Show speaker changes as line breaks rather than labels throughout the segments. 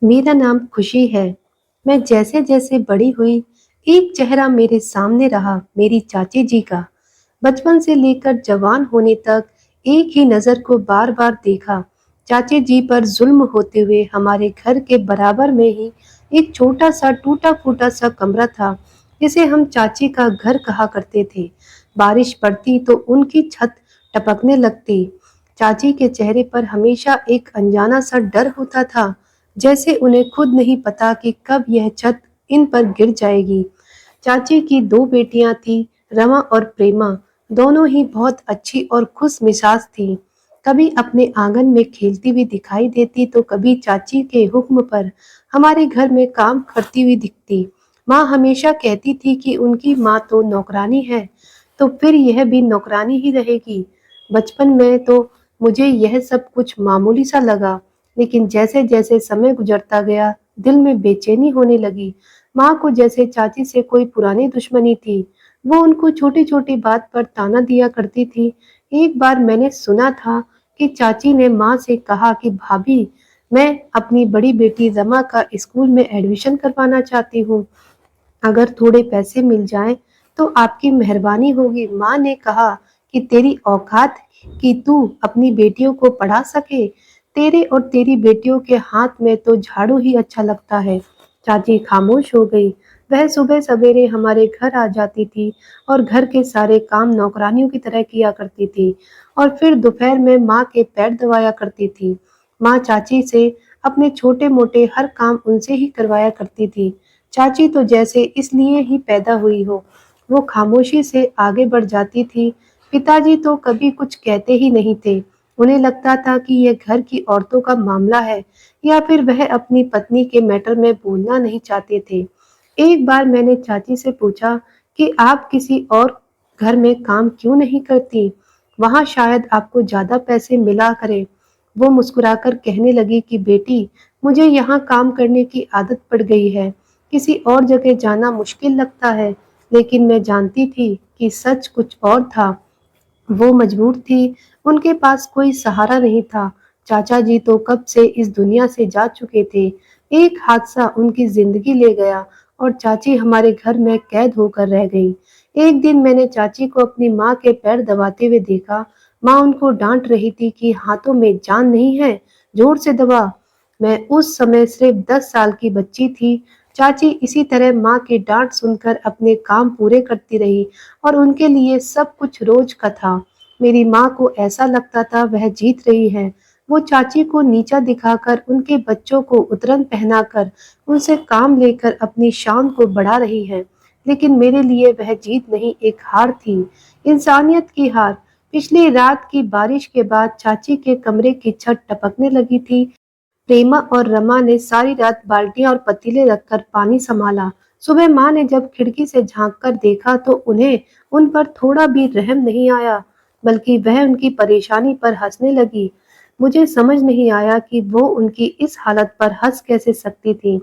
मेरा नाम खुशी है। मैं जैसे-जैसे बड़ी हुई, एक चेहरा मेरे सामने रहा, मेरी चाची जी का। बचपन से लेकर जवान होने तक एक ही नज़र को बार-बार देखा। चाची जी पर ज़ुल्म होते हुए हमारे घर के बराबर में ही एक छोटा-सा टूटा-फूटा सा कमरा था, जिसे हम चाची का घर कहा करते थे। बारिश पड़ती तो उनकी छत टपकने लगती। चाची के चेहरे पर हमेशा एक अनजाना सा डर होता था, जैसे उन्हें खुद नहीं पता कि कब यह छत इन पर गिर जाएगी। चाची की 2 बेटियां थीं, रमा और प्रेमा। दोनों ही बहुत अच्छी और खुश मिजाज थीं। कभी अपने आंगन में खेलती हुई दिखाई देती तो कभी चाची के हुक्म पर हमारे घर में काम करती हुई दिखती। माँ हमेशा कहती थी कि उनकी माँ तो नौकरानी है, तो फिर यह भी नौकरानी ही रहेगी। बचपन में तो मुझे यह सब कुछ मामूली सा लगा, लेकिन जैसे-जैसे समय गुजरता गया, दिल में बेचैनी होने लगी। माँ को जैसे चाची से कोई पुरानी दुश्मनी थी। वो उनको छोटी-छोटी बात पर ताना दिया करती थी। एक बार मैंने सुना था कि चाची ने माँ से कहा कि भाभी, मैं अपनी बड़ी बेटी रमा का स्कूल में एडमिशन करवाना चाहती हूँ। अगर थोड़े पैसे मिल जाएं तो आपकी मेहरबानी होगी। माँ ने कहा कि तेरी औकात कि तू अपनी बेटियों को पढ़ा सके। तेरे और तेरी बेटियों के हाथ में तो झाड़ू ही अच्छा लगता है। चाची खामोश हो गई। वह सुबह सवेरे हमारे घर आ जाती थी और घर के सारे काम नौकरानियों की तरह किया करती थी और फिर दोपहर में माँ के पैर दबाया करती थी। माँ चाची से अपने छोटे मोटे हर काम उनसे ही करवाया करती थी। चाची तो जैसे इसलिए ही पैदा हुई हो। वो खामोशी से आगे बढ़ जाती थी। पिताजी तो कभी कुछ कहते ही नहीं थे। उन्हें लगता था कि यह घर की औरतों का मामला है या फिर वह अपनी पत्नी के मैटर में बोलना नहीं चाहते थे। एक बार मैंने चाची से पूछा कि आप किसी और घर में काम क्यों नहीं करती? वहाँ शायद आपको ज़्यादा पैसे मिला करें। वो मुस्कुराकर कहने लगी कि बेटी, मुझे यहाँ काम करने की आदत पड़ गई है। किसी और जगह जाना मुश्किल लगता है, लेकिन मैं जानती थी कि सच कुछ और था। वो मजबूर थी, उनके पास कोई सहारा नहीं था। चाचा जी तो कब से इस दुनिया से जा चुके थे। एक हादसा उनकी जिंदगी ले गया और चाची हमारे घर में कैद होकर रह गई। एक दिन मैंने चाची को अपनी माँ के पैर दबाते हुए देखा। माँ उनको डांट रही थी कि हाथों में जान नहीं है, जोर से दबा। मैं उस समय सिर्फ 10 साल की बच्ची थी। चाची इसी तरह माँ की डांट सुनकर अपने काम पूरे करती रही और उनके लिए सब कुछ रोज का था। मेरी माँ को ऐसा लगता था वह जीत रही है। वो चाची को नीचा दिखाकर उनके बच्चों को उतरन पहनाकर उनसे काम लेकर अपनी शान को बढ़ा रही है। लेकिन मेरे लिए वह जीत नहीं, एक हार थी, इंसानियत की हार। पिछली रात की बारिश के बाद चाची के कमरे की छत टपकने लगी थी। प्रेमा और रमा ने सारी रात बाल्टियां और पतीले रखकर पानी संभाला। सुबह माँ ने जब खिड़की से झांककर देखा तो उन्हें उन पर थोड़ा भी रहम नहीं आया, बल्कि वह उनकी परेशानी पर हंसने लगी। मुझे समझ नहीं आया कि वो उनकी इस हालत पर हंस कैसे सकती थी।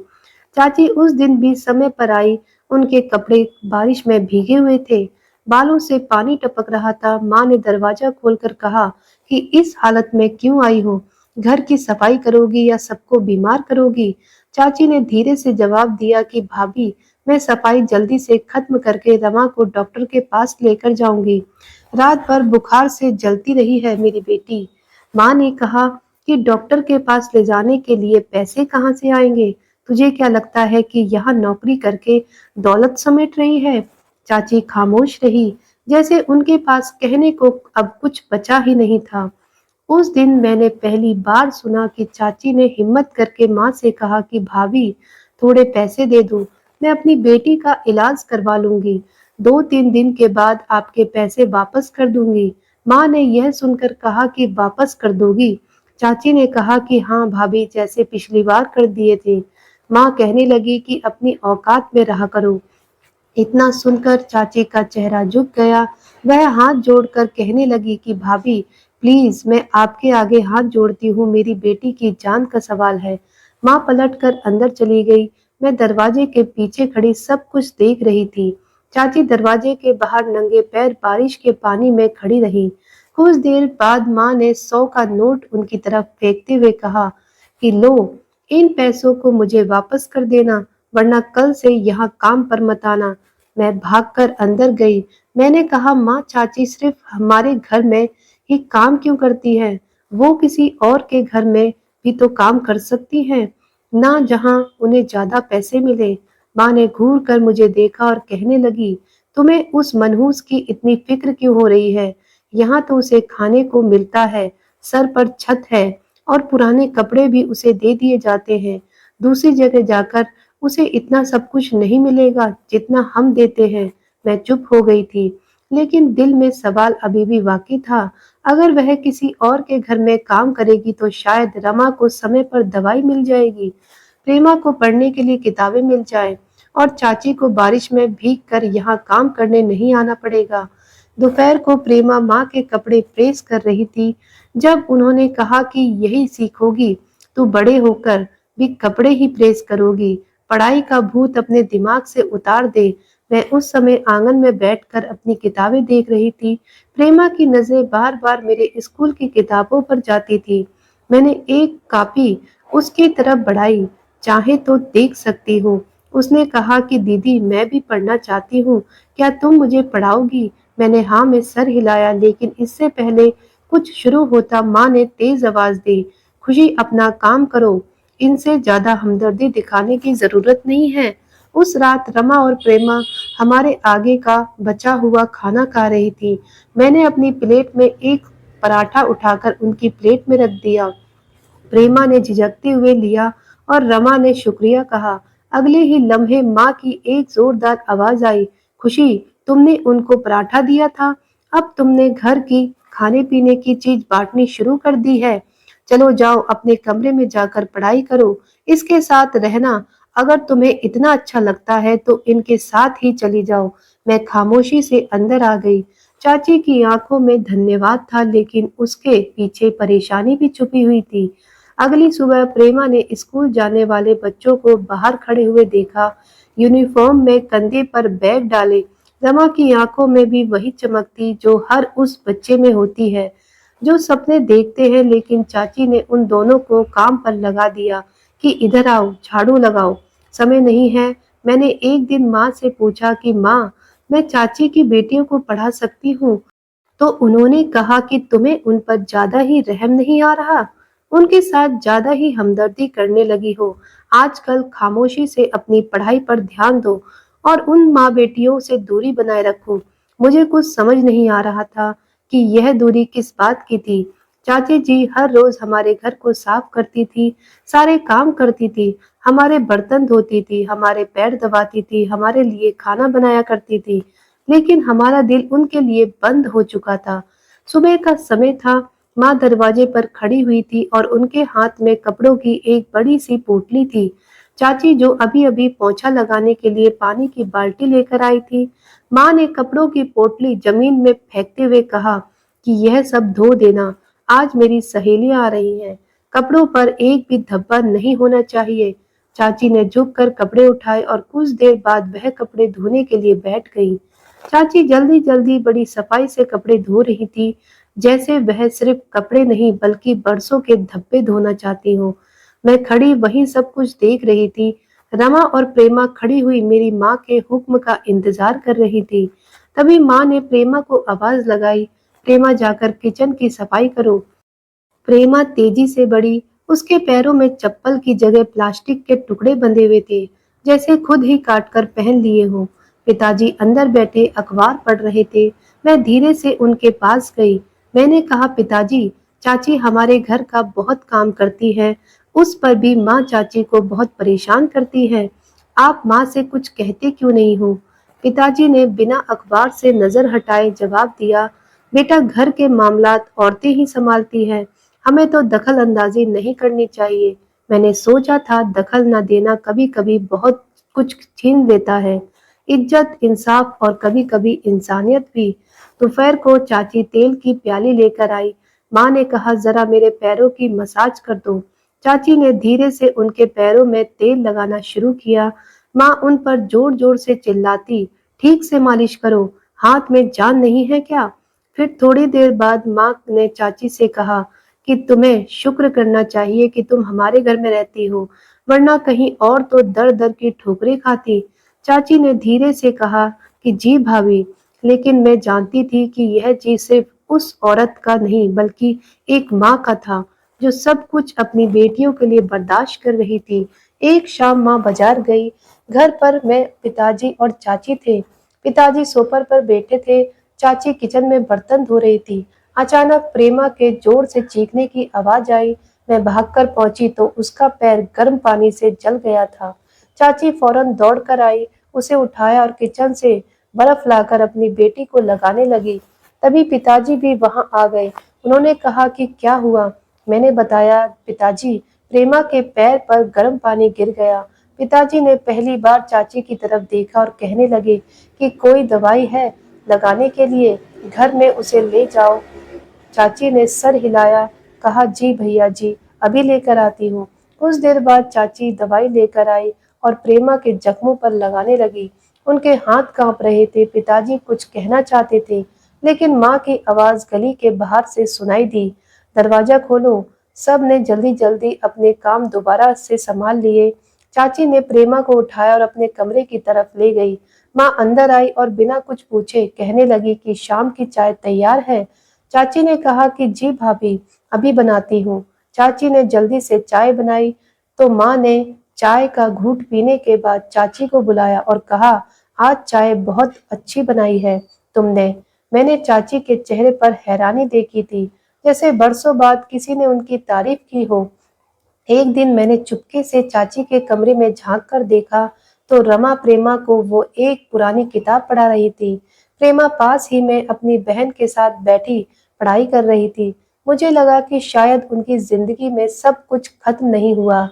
चाची उस दिन भी समय पर आई। उनके कपड़े बारिश में भीगे हुए थे, बालों से पानी टपक रहा था। माँ ने दरवाजा खोलकर कहा कि इस हालत में क्यों आई हो? घर की सफाई करोगी या सबको बीमार करोगी? चाची ने धीरे से जवाब दिया कि भाभी, मैं सफाई जल्दी से खत्म करके रमा को डॉक्टर के पास लेकर जाऊंगी। रात भर बुखार से जलती रही है मेरी बेटी। माँ ने कहा कि डॉक्टर के पास ले जाने के लिए पैसे कहाँ से आएंगे? तुझे क्या लगता है कि यहाँ नौकरी करके दौलत समेट रही है? चाची खामोश रही, जैसे उनके पास कहने को अब कुछ बचा ही नहीं था। उस दिन मैंने पहली बार सुना कि चाची ने हिम्मत करके माँ से कहा कि भाभी, थोड़े पैसे दे दो, मैं अपनी बेटी का इलाज करवा लूंगी। 2-3 दिन के बाद आपके पैसे वापस कर दूंगी। माँ ने यह सुनकर कहा कि वापस कर दोगी? चाची ने कहा कि हाँ भाभी, जैसे पिछली बार कर दिए थे। माँ कहने लगी कि अपनी औकात में रहा करो। इतना सुनकर चाची का चेहरा झुक गया। वह हाथ जोड़कर कहने लगी कि भाभी, प्लीज, मैं आपके आगे हाथ जोड़ती हूँ, मेरी बेटी की जान का सवाल है। माँ पलटकर अंदर चली गई। मैं दरवाजे के पीछे खड़ी सब कुछ देख रही थी। चाची दरवाजे के बाहर नंगे पैर बारिश के पानी में खड़ी रही। कुछ देर बाद माँ ने 100 का नोट उनकी तरफ फेंकते हुए कहा कि लो, इन पैसों को मुझे वापस कर देना, वरना कल से यहाँ काम पर मत आना। मैं भागकर अंदर गई। मैंने कहा, माँ, चाची सिर्फ हमारे घर में ही काम क्यों करती है? वो किसी और के घर में भी तो काम कर सकती हैं, ना जहाँ उन्हें ज्यादा पैसे मिले। माँ ने घूर कर मुझे देखा और कहने लगी, तुम्हें उस मनहूस की इतनी फिक्र क्यों हो रही है? यहाँ तो उसे खाने को मिलता है, सर पर छत है और पुराने कपड़े भी उसे दे दिए जाते हैं। दूसरी जगह जाकर उसे इतना सब कुछ नहीं मिलेगा जितना हम देते हैं। मैं चुप हो गई थी, लेकिन दिल में सवाल अभी भी बाकी था। अगर वह किसी और के घर में काम करेगी तो शायद रमा को समय पर दवाई मिल जाएगी, प्रेमा को पढ़ने के लिए किताबें मिल जाए और चाची को बारिश में भीग कर यहाँ काम करने नहीं आना पड़ेगा। दोपहर को प्रेमा माँ के कपड़े प्रेस कर रही थी जब उन्होंने कहा कि यही सीखोगी, तू बड़े होकर भी कपड़े ही प्रेस करोगी, पढ़ाई का भूत अपने दिमाग से उतार दे। मैं उस समय आंगन में बैठकर अपनी किताबें देख रही थी। प्रेमा की नजरें बार बार मेरे स्कूल की किताबों पर जाती थी। मैंने एक कॉपी उसकी तरफ बढ़ाई। चाहे तो देख सकती हो। उसने कहा कि दीदी, मैं भी पढ़ना चाहती हूँ, क्या तुम मुझे पढ़ाओगी? मैंने हाँ में सर हिलाया, लेकिन इससे पहले कुछ शुरू होता माँ ने तेज आवाज दी, खुशी, अपना काम करो, इनसे ज्यादा हमदर्दी दिखाने की जरूरत नहीं है। उस रात रमा और प्रेमा हमारे आगे का बचा हुआ खाना खा रही थी। मैंने अपनी प्लेट में एक पराठा उठाकर उनकी प्लेट में रख दिया। प्रेमा ने झिझकते हुए लिया और रमा ने शुक्रिया कहा। अगले ही लम्हे माँ की एक जोरदार आवाज आई, खुशी, तुमने उनको पराठा दिया था, अब तुमने घर की खाने पीने की चीज बांटनी शुरू कर दी है। चलो जाओ, अपने कमरे में जाकर पढ़ाई करो, इसके साथ रहना। अगर तुम्हें इतना अच्छा लगता है तो इनके साथ ही चली जाओ। मैं खामोशी से अंदर आ गई। चाची की आंखों में धन्यवाद था, लेकिन उसके पीछे परेशानी भी छुपी हुई थी। अगली सुबह प्रेमा ने स्कूल जाने वाले बच्चों को बाहर खड़े हुए देखा, यूनिफॉर्म में कंधे पर बैग डाले। रमा की आंखों में भी वही चमक थी जो हर उस बच्चे में होती है जो सपने देखते हैं। लेकिन चाची ने उन दोनों को काम पर लगा दिया कि इधर आओ, झाड़ू लगाओ, समय नहीं है। मैंने एक दिन माँ से पूछा कि माँ, मैं चाची की बेटियों को पढ़ा सकती हूँ? तो उन्होंने कहा कि तुम्हें उन पर ज्यादा ही रहम नहीं आ रहा, उनके साथ ज्यादा ही हमदर्दी करने लगी हो। आजकल खामोशी से अपनी पढ़ाई पर ध्यान दो और उन माँ बेटियों से दूरी बनाए रखो। मुझे कुछ समझ नहीं आ रहा था कि यह दूरी किस बात की थी। चाची जी हर रोज हमारे घर को साफ करती थी, सारे काम करती थी, हमारे बर्तन धोती थी, हमारे पैर दबाती थी, हमारे लिए खाना बनाया करती थी, लेकिन हमारा दिल उनके लिए बंद हो चुका था। सुबह का समय था। माँ दरवाजे पर खड़ी हुई थी और उनके हाथ में कपड़ों की एक बड़ी सी पोटली थी। चाची, जो अभी अभी पोंछा लगाने के लिए पानी की बाल्टी लेकर आई थी, माँ ने कपड़ों की पोटली जमीन में फेंकते हुए कहा कि यह सब धो देना, आज मेरी सहेलियां आ रही हैं, कपड़ों पर एक भी धब्बा नहीं होना चाहिए। चाची ने झुककर कपड़े उठाए और कुछ देर बाद वह कपड़े धोने के लिए बैठ गई। चाची जल्दी जल्दी बड़ी सफाई से कपड़े धो रही थी, जैसे वह सिर्फ कपड़े नहीं बल्कि बरसों के धब्बे धोना चाहती हो। मैं खड़ी वहीं सब कुछ देख रही थी। रमा और प्रेमा खड़ी हुई मेरी माँ के हुक्म का इंतजार कर रही थी। तभी माँ ने प्रेमा को आवाज लगाई, प्रेमा, जाकर किचन की सफाई करो। प्रेमा तेजी से बढ़ी। उसके पैरों में चप्पल की जगह प्लास्टिक के टुकड़े बंधे हुए थे, जैसे खुद ही काट कर पहन लिए हो। पिताजी अंदर बैठे अखबार पढ़ रहे थे। मैं धीरे से उनके पास गई। मैंने कहा, पिताजी, चाची हमारे घर का बहुत काम करती है, उस पर भी माँ चाची को बहुत परेशान करती है। आप माँ से कुछ कहते क्यों नहीं हो? पिताजी ने बिना अखबार से नजर हटाए जवाब दिया, बेटा, घर के मामलात औरतें ही संभालती हैं, हमें तो दखल अंदाजी नहीं करनी चाहिए। मैंने सोचा था दखल न देना कभी कभी बहुत कुछ छीन लेता है, इज्जत, इंसाफ और कभी कभी इंसानियत भी। दोपहर को चाची तेल की प्याली लेकर आई। माँ ने कहा, जरा मेरे पैरों की मसाज कर दो। चाची ने धीरे से उनके पैरों में तेल लगाना शुरू किया। माँ उन पर जोर जोर से चिल्लाती, ठीक से मालिश करो, हाथ में जान नहीं है क्या? फिर थोड़ी देर बाद माँ ने चाची से कहा, कि तुम्हें शुक्र करना चाहिए कि तुम हमारे घर में रहती हो, वरना कहीं और तो दर-दर की ठोकरें खाती। चाची ने धीरे से कहा कि जी भाभी, लेकिन मैं जानती थी कि यह जी सिर्फ उस औरत का नहीं बल्कि एक माँ का था, जो सब कुछ अपनी बेटियों के लिए बर्दाश्त कर रही थी। एक शाम माँ बाजार गई। घर पर मैं, पिताजी और चाची थे। पिताजी सोफे पर बैठे थे, चाची किचन में बर्तन धो रही थी। अचानक प्रेमा के जोर से चीखने की आवाज आई। मैं भागकर पहुंची तो उसका पैर गर्म पानी से जल गया था। चाची फौरन दौड़कर आई, उसे उठाया और किचन से बर्फ लाकर अपनी बेटी को लगाने लगी। तभी पिताजी भी वहां आ गए। उन्होंने कहा कि क्या हुआ? मैंने बताया, पिताजी, प्रेमा के पैर पर गर्म पानी गिर गया। पिताजी ने पहली बार चाची की तरफ देखा और कहने लगे कि कोई दवाई है लगाने के लिए, घर में उसे ले जाओ। चाची ने सर हिलाया, कहा जी भैया जी, अभी लेकर आती हूँ। कुछ देर बाद चाची दवाई लेकर आई और प्रेमा के जख्मों पर लगाने लगी। उनके हाथ कांप रहे थे। पिताजी कुछ कहना चाहते थे, लेकिन माँ की आवाज गली के बाहर से सुनाई दी, दरवाजा खोलो। सब ने जल्दी जल्दी अपने काम दोबारा से संभाल लिए। चाची ने प्रेमा को उठाया और अपने कमरे की तरफ ले गई। माँ अंदर आई और बिना कुछ पूछे कहने लगी कि शाम की चाय तैयार है। चाची ने कहा कि जी भाभी, अभी बनाती हूँ। चाची ने जल्दी से चाय बनाई तो माँ ने चाय का घूंट पीने के बाद चाची को बुलाया और कहा, आज चाय बहुत अच्छी बनाई है तुमने। मैंने चाची के चेहरे पर हैरानी देखी थी, जैसे बरसों बाद किसी ने उनकी तारीफ की हो। एक दिन मैंने चुपके से चाची के कमरे में झांक कर देखा तो रमा प्रेमा को वो एक पुरानी किताब पढ़ा रही थी। प्रेमा पास ही में अपनी बहन के साथ बैठी पढ़ाई कर रही थी। मुझे लगा कि शायद उनकी जिंदगी में सब कुछ खत्म नहीं हुआ,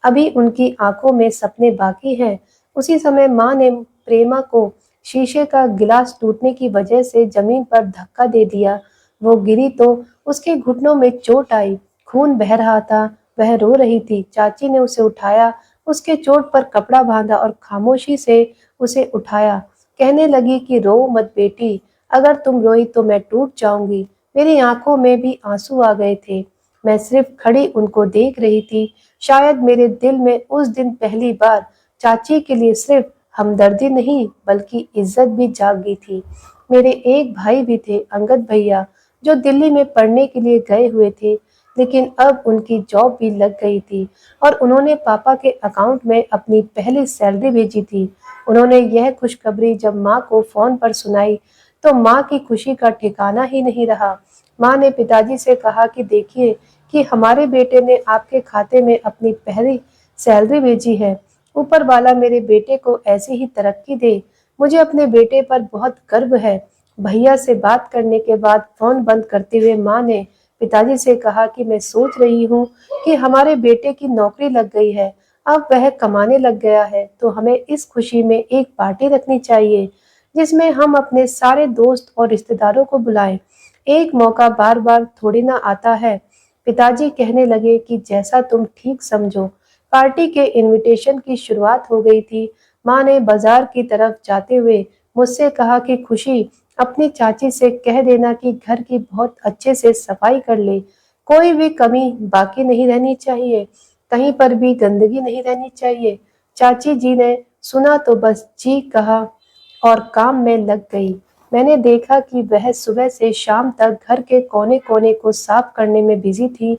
अभी उनकी आंखों में सपने बाकी हैं। उसी समय माँ ने प्रेमा को शीशे का गिलास टूटने की वजह से जमीन पर धक्का दे दिया। वो गिरी तो उसके घुटनों में चोट आई, खून बह रहा था। वह रो रही थी। चाची ने उसे उठाया, उसके चोट पर कपड़ा बांधा और खामोशी से उसे उठाया। कहने लगी कि रो मत बेटी, अगर तुम रोई तो मैं टूट जाऊंगी। मेरी आंखों में भी आंसू आ गए थे। मैं सिर्फ खड़ी उनको देख रही थी। शायद मेरे दिल में उस दिन पहली बार चाची के लिए सिर्फ हमदर्दी नहीं बल्कि इज्जत भी जाग गई थी। मेरे एक भाई भी थे, अंगद भैया, जो दिल्ली में पढ़ने के लिए गए हुए थे, लेकिन अब उनकी जॉब भी लग गई थी और उन्होंने पापा के अकाउंट में अपनी पहली सैलरी भेजी थी। उन्होंने यह खुशखबरी जब माँ को फोन पर सुनाई तो माँ की खुशी का ठिकाना ही नहीं रहा। माँ ने पिताजी से कहा कि देखिए कि हमारे बेटे ने आपके खाते में अपनी पहली सैलरी भेजी है। ऊपर वाला मेरे बेटे को ऐसी ही तरक्की दे। मुझे अपने बेटे पर बहुत गर्व है। भैया से बात करने के बाद फोन बंद करते हुए माँ ने पिताजी से कहा कि मैं सोच रही हूँ कि हमारे बेटे की नौकरी लग गई है, अब वह कमाने लग गया है, तो हमें इस खुशी में एक पार्टी रखनी चाहिए जिसमें हम अपने सारे दोस्त और रिश्तेदारों को बुलाएं। एक मौका बार बार थोड़ी ना आता है। पिताजी कहने लगे कि जैसा तुम ठीक समझो। पार्टी के इनविटेशन की शुरुआत हो गई थी। माँ ने बाजार की तरफ जाते हुए मुझसे कहा कि खुशी, अपनी चाची से कह देना कि घर की बहुत अच्छे से सफाई कर ले। कोई भी कमी बाकी नहीं रहनी चाहिए, कहीं पर भी गंदगी नहीं रहनी चाहिए। चाची जी ने सुना तो बस जी कहा और काम में लग गई। मैंने देखा कि वह सुबह से शाम तक घर के कोने कोने को साफ करने में बिजी थी।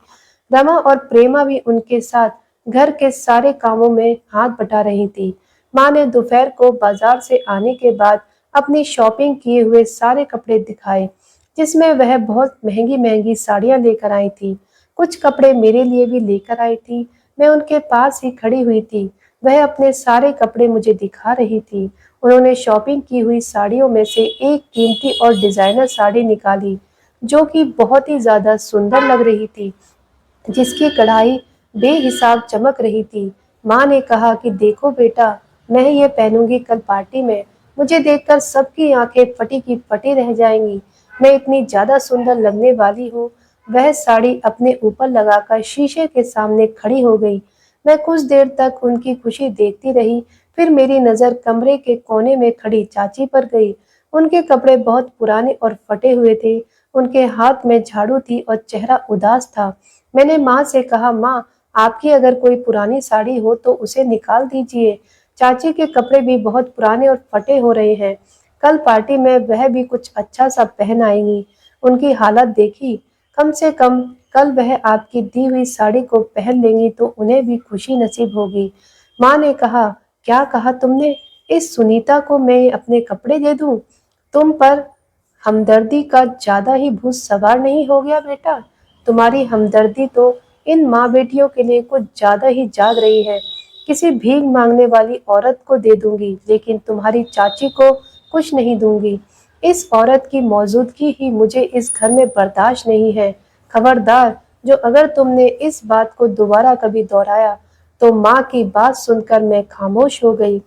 रमा और प्रेमा भी उनके साथ घर के सारे कामों में हाथ बटा रही थी। माँ ने दोपहर को बाजार से आने के बाद अपनी शॉपिंग किए हुए सारे कपड़े दिखाए, जिसमें वह बहुत महंगी महंगी साड़ियां लेकर आई थी। कुछ कपड़े मेरे लिए भी लेकर आई थी। मैं उनके पास ही खड़ी हुई थी। वह अपने सारे कपड़े मुझे दिखा रही थी। उन्होंने शॉपिंग की हुई साड़ियों में से एक कीमती और डिजाइनर साड़ी निकाली, जो कि बहुत ही ज्यादा सुंदर लग रही थी, जिसकी कढ़ाई बेहिसाब चमक रही थी। माँ ने कहा कि देखो बेटा, मैं ये पहनूंगी कल पार्टी में। मुझे देखकर सबकी आंखें फटी की फटी रह जाएंगी। मैं इतनी ज्यादा सुंदर लगने वाली हूँ। वह साड़ी अपने ऊपर लगाकर शीशे के सामने खड़ी हो गई। मैं कुछ देर तक उनकी खुशी देखती रही, फिर मेरी नजर कमरे के कोने में खड़ी चाची पर गई। उनके कपड़े बहुत पुराने और फटे हुए थे। उनके हाथ में झाड़ू थी और चेहरा उदास था। मैंने माँ से कहा, माँ, आपकी अगर कोई पुरानी साड़ी हो तो उसे निकाल दीजिए। चाची के कपड़े भी बहुत पुराने और फटे हो रहे हैं। कल पार्टी में वह भी कुछ अच्छा सा पहन आएंगी। उनकी हालत देखी। कम से कम कल वह आपकी दी हुई साड़ी को पहन लेंगी तो उन्हें भी खुशी नसीब होगी। माँ ने कहा, क्या कहा तुमने? इस सुनीता को मैं अपने कपड़े दे दूं? तुम पर हमदर्दी का ज्यादा ही भूत सवार नहीं हो गया बेटा? तुम्हारी हमदर्दी तो इन माँ बेटियों के लिए कुछ ज्यादा ही जाग रही है। किसी भीख मांगने वाली औरत को दे दूंगी, लेकिन तुम्हारी चाची को कुछ नहीं दूंगी। इस औरत की मौजूदगी ही मुझे इस घर में बर्दाश्त नहीं है। खबरदार, जो अगर तुमने इस बात को दोबारा कभी दोहराया तो माँ की बात सुनकर मैं खामोश हो गई।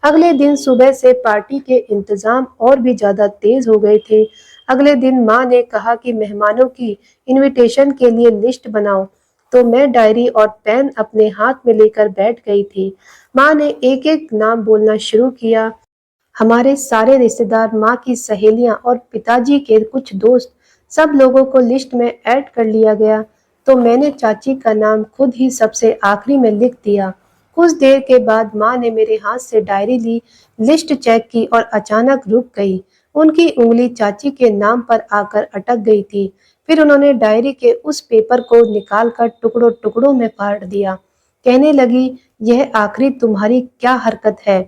अगले दिन सुबह से पार्टी के इंतजाम और भी ज्यादा तेज हो गए थे। अगले दिन माँ ने कहा कि मेहमानों की इनविटेशन के लिए लिस्ट बनाओ, तो मैं डायरी और पेन अपने हाथ में लेकर बैठ गई थी। माँ ने एक एक नाम बोलना शुरू किया। हमारे सारे रिश्तेदार, माँ की सहेलियां और पिताजी के कुछ दोस्त, सब लोगों को लिस्ट में ऐड कर लिया गया। तो मैंने चाची का नाम खुद ही सबसे आखिरी में लिख दिया। कुछ देर के बाद माँ ने मेरे हाथ से डायरी ली, लिस्ट चेक की और अचानक रुक गई। उनकी उंगली चाची के नाम पर आकर अटक गई थी। फिर उन्होंने डायरी के उस पेपर को निकालकर टुकड़ों टुकड़ों में फाड़ दिया। कहने लगी, यह आखिरी तुम्हारी क्या हरकत है?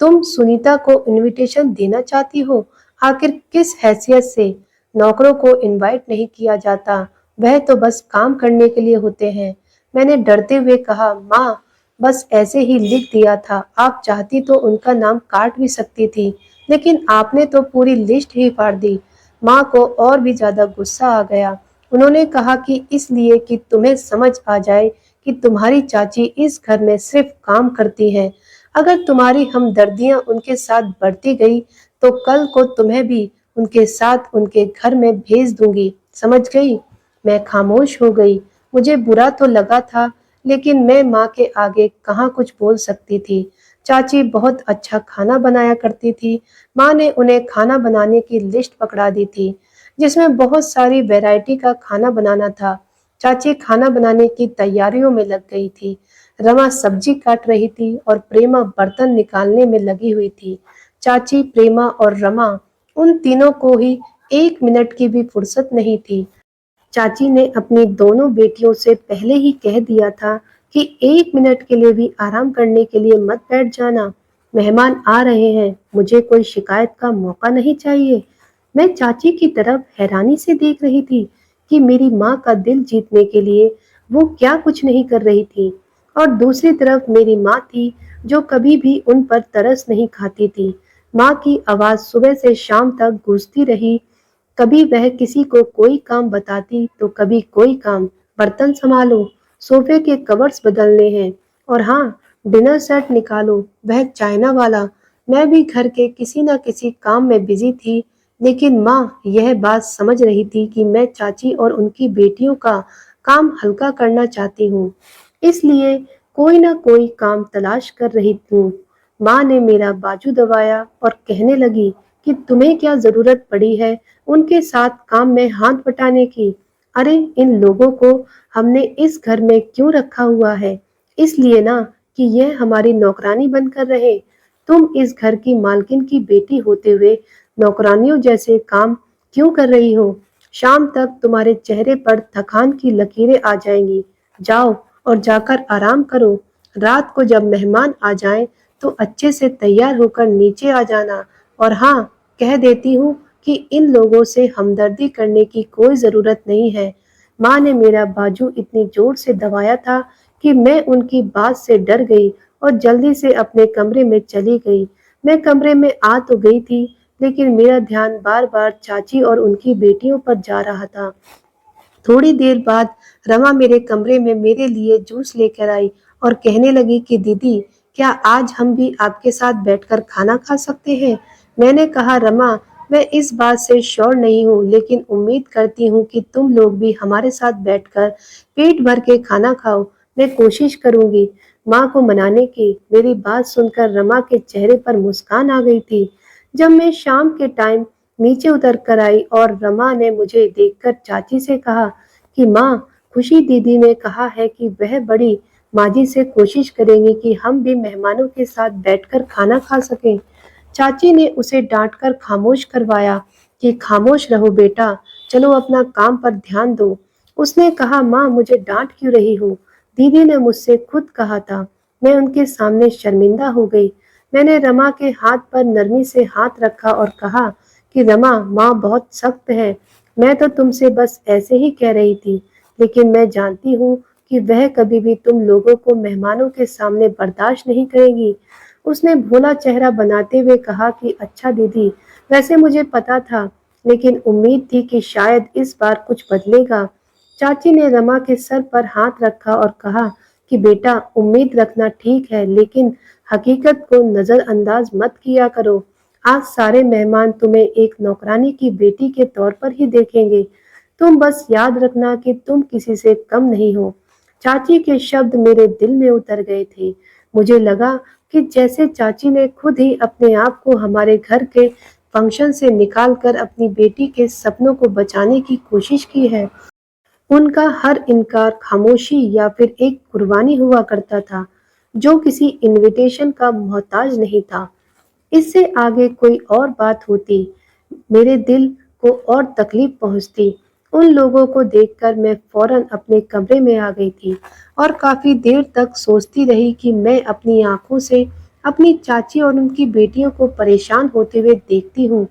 तुम सुनीता को इनविटेशन देना चाहती हो? आखिर किस हैसियत से? नौकरों को इनवाइट नहीं किया जाता, वह तो बस काम करने के लिए होते हैं। मैंने डरते हुए कहा, माँ, बस ऐसे ही लिख दिया था, आप चाहती तो उनका नाम काट भी सकती थी, लेकिन आपने तो पूरी लिस्ट ही फाड़ दी। माँ को और भी ज्यादा गुस्सा आ गया। उन्होंने कहा कि इसलिए कि तुम्हें समझ आ जाए कि तुम्हारी चाची इस घर में सिर्फ काम करती है। अगर तुम्हारी हमदर्दियां उनके साथ बढ़ती गई तो कल को तुम्हें भी उनके साथ उनके घर में भेज दूंगी, समझ गई? मैं खामोश हो गई। मुझे बुरा तो लगा था, लेकिन मैं माँ के आगे कहाँ कुछ बोल सकती थी। चाची बहुत अच्छा खाना बनाया करती थी। माँ ने उन्हें खाना बनाने की लिस्ट पकड़ा दी थी, जिसमें बहुत सारी वैरायटी का खाना बनाना था। चाची खाना बनाने की तैयारियों में लग गई थी। रमा सब्जी काट रही थी और प्रेमा बर्तन निकालने में लगी हुई थी। चाची, प्रेमा और रमा, उन तीनों को ही 1 मिनट की भी फुर्सत नहीं थी। चाची ने अपनी दोनों बेटियों से पहले ही कह दिया था कि 1 मिनट के लिए भी आराम करने के लिए मत बैठ जाना। मेहमान आ रहे हैं, मुझे कोई शिकायत का मौका नहीं चाहिए। मैं चाची की तरफ हैरानी से देख रही थी कि मेरी माँ का दिल जीतने के लिए वो क्या कुछ नहीं कर रही थी, और दूसरी तरफ मेरी माँ थी जो कभी भी उन पर तरस नहीं खाती थी। माँ की आवाज सुबह से शाम तक गूंजती रही। कभी वह किसी को कोई काम बताती तो कभी कोई काम, बर्तन संभालो, सोफे के कवर्स बदलने हैं, और हाँ, डिनर सेट निकालो, वह चाइना वाला। मैं भी घर के किसी न किसी काम में बिजी थी, लेकिन माँ यह बात समझ रही थी कि मैं चाची और उनकी बेटियों का काम हल्का करना चाहती हूँ, इसलिए कोई ना कोई काम तलाश कर रही हूँ। माँ ने मेरा बाजू दबाया और कहने लगी कि तुम्हें क्या जरूरत पड़ी है उनके साथ काम में हाथ बटाने की? अरे, इन लोगों को हमने इस घर में क्यों रखा हुआ है? इसलिए ना कि यह हमारी नौकरानी बनकर रहे। तुम इस घर की मालकिन की बेटी होते हुए नौकरानियों जैसे काम क्यों कर रही हो? शाम तक तुम्हारे चेहरे पर थकान की लकीरें आ जाएंगी। जाओ और जाकर आराम करो। रात को जब मेहमान आ जाएं तो अच्छे से तैयार होकर नीचे आ जाना। और हाँ, कह देती हूँ कि इन लोगों से हमदर्दी करने की कोई जरूरत नहीं है। माँ ने मेरा बाजू इतनी जोर से दबाया था कि मैं उनकी बात से डर गई और जल्दी से अपने कमरे में चली गई। मैं कमरे में आ तो गई थी, लेकिन मेरा ध्यान बार बार चाची और उनकी बेटियों पर जा रहा था। थोड़ी देर बाद रमा मेरे कमरे में मेरे लिए जूस लेकर आई और कहने लगी कि दीदी, क्या आज हम भी आपके साथ बैठकर खाना खा सकते हैं? मैंने कहा, रमा, मैं इस बात से श्योर नहीं हूँ, लेकिन उम्मीद करती हूँ कि तुम लोग भी हमारे साथ बैठकर पेट भर के खाना खाओ। मैं कोशिश करूंगी माँ को मनाने की। मेरी बात सुनकर रमा के चेहरे पर मुस्कान आ गई थी। जब मैं शाम के टाइम नीचे उतर कर आई और रमा ने मुझे देखकर चाची से कहा कि माँ, खुशी दीदी ने कहा है कि वह बड़ी माजी से कोशिश करेंगी कि हम भी मेहमानों के साथ बैठकर खाना खा सकें। चाची ने उसे डांटकर खामोश करवाया कि खामोश रहो बेटा, चलो अपना काम पर ध्यान दो। उसने कहा माँ, मुझे डांट क्यों रही हो? दीदी ने मुझसे खुद कहा था। मैं उनके सामने शर्मिंदा हो गई। मैंने रमा के हाथ पर नरमी से हाथ रखा और कहा कि रमा, माँ बहुत सख्त है। मैं तो तुमसे बस ऐसे ही कह रही थी, लेकिन मैं जानती हूँ कि वह कभी भी तुम लोगों को मेहमानों के सामने बर्दाश्त नहीं करेगी। उसने भोला चेहरा बनाते हुए कहा कि अच्छा दीदी, वैसे मुझे पता था, लेकिन उम्मीद थी कि शायद इस बार कुछ बदलेगा। चाची ने रमा के सर पर हाथ रखा और कहा कि बेटा, उम्मीद रखना ठीक है, लेकिन हकीकत को नजरअंदाज मत किया करो। आज सारे मेहमान तुम्हें एक नौकरानी की बेटी के तौर पर ही देखेंगे। तुम बस याद रखना कि तुम किसी से कम नहीं हो। चाची के शब्द मेरे दिल में उतर गए थे। मुझे लगा कि जैसे चाची ने खुद ही अपने आप को हमारे घर के फंक्शन से निकालकर अपनी बेटी के सपनों को बचाने की कोशिश की है। उनका हर इनकार खामोशी या फिर एक कुर्बानी हुआ करता था, जो किसी इनविटेशन का मोहताज नहीं था। इससे आगे कोई और बात होती, मेरे दिल को और तकलीफ पहुंचती। उन लोगों को देखकर मैं फौरन अपने कमरे में आ गई थी और काफी देर तक सोचती रही कि मैं अपनी आंखों से अपनी चाची और उनकी बेटियों को परेशान होते हुए देखती हूँ,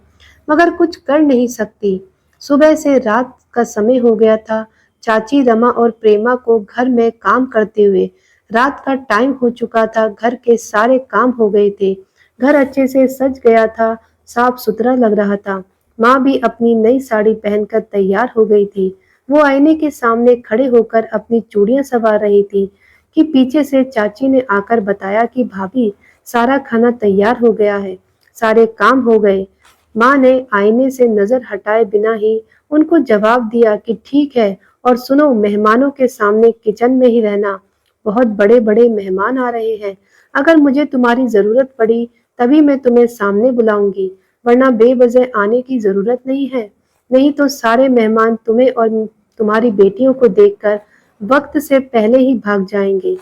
मगर कुछ कर नहीं सकती। सुबह से रात का समय हो गया था। चाची, रमा और प्रेमा को घर में काम करते हुए रात का टाइम हो चुका था। घर के सारे काम हो गए थे। घर अच्छे से सज गया था, साफ सुथरा लग रहा था। माँ भी अपनी नई साड़ी पहनकर तैयार हो गई थी। वो आईने के सामने खड़े होकर अपनी चूड़ियां संवार रही थी कि पीछे से चाची ने आकर बताया कि भाभी, सारा खाना तैयार हो गया है, सारे काम हो गए। माँ ने आईने से नजर हटाए बिना ही उनको जवाब दिया कि ठीक है, और सुनो, मेहमानों के सामने किचन में ही रहना। बहुत बड़े बड़े मेहमान आ रहे हैं। अगर मुझे तुम्हारी जरूरत पड़ी तभी मैं तुम्हें सामने बुलाऊंगी, वरना बेवजह आने की जरूरत नहीं है। नहीं तो सारे मेहमान तुम्हें और तुम्हारी बेटियों को देखकर वक्त से पहले ही भाग जाएंगे।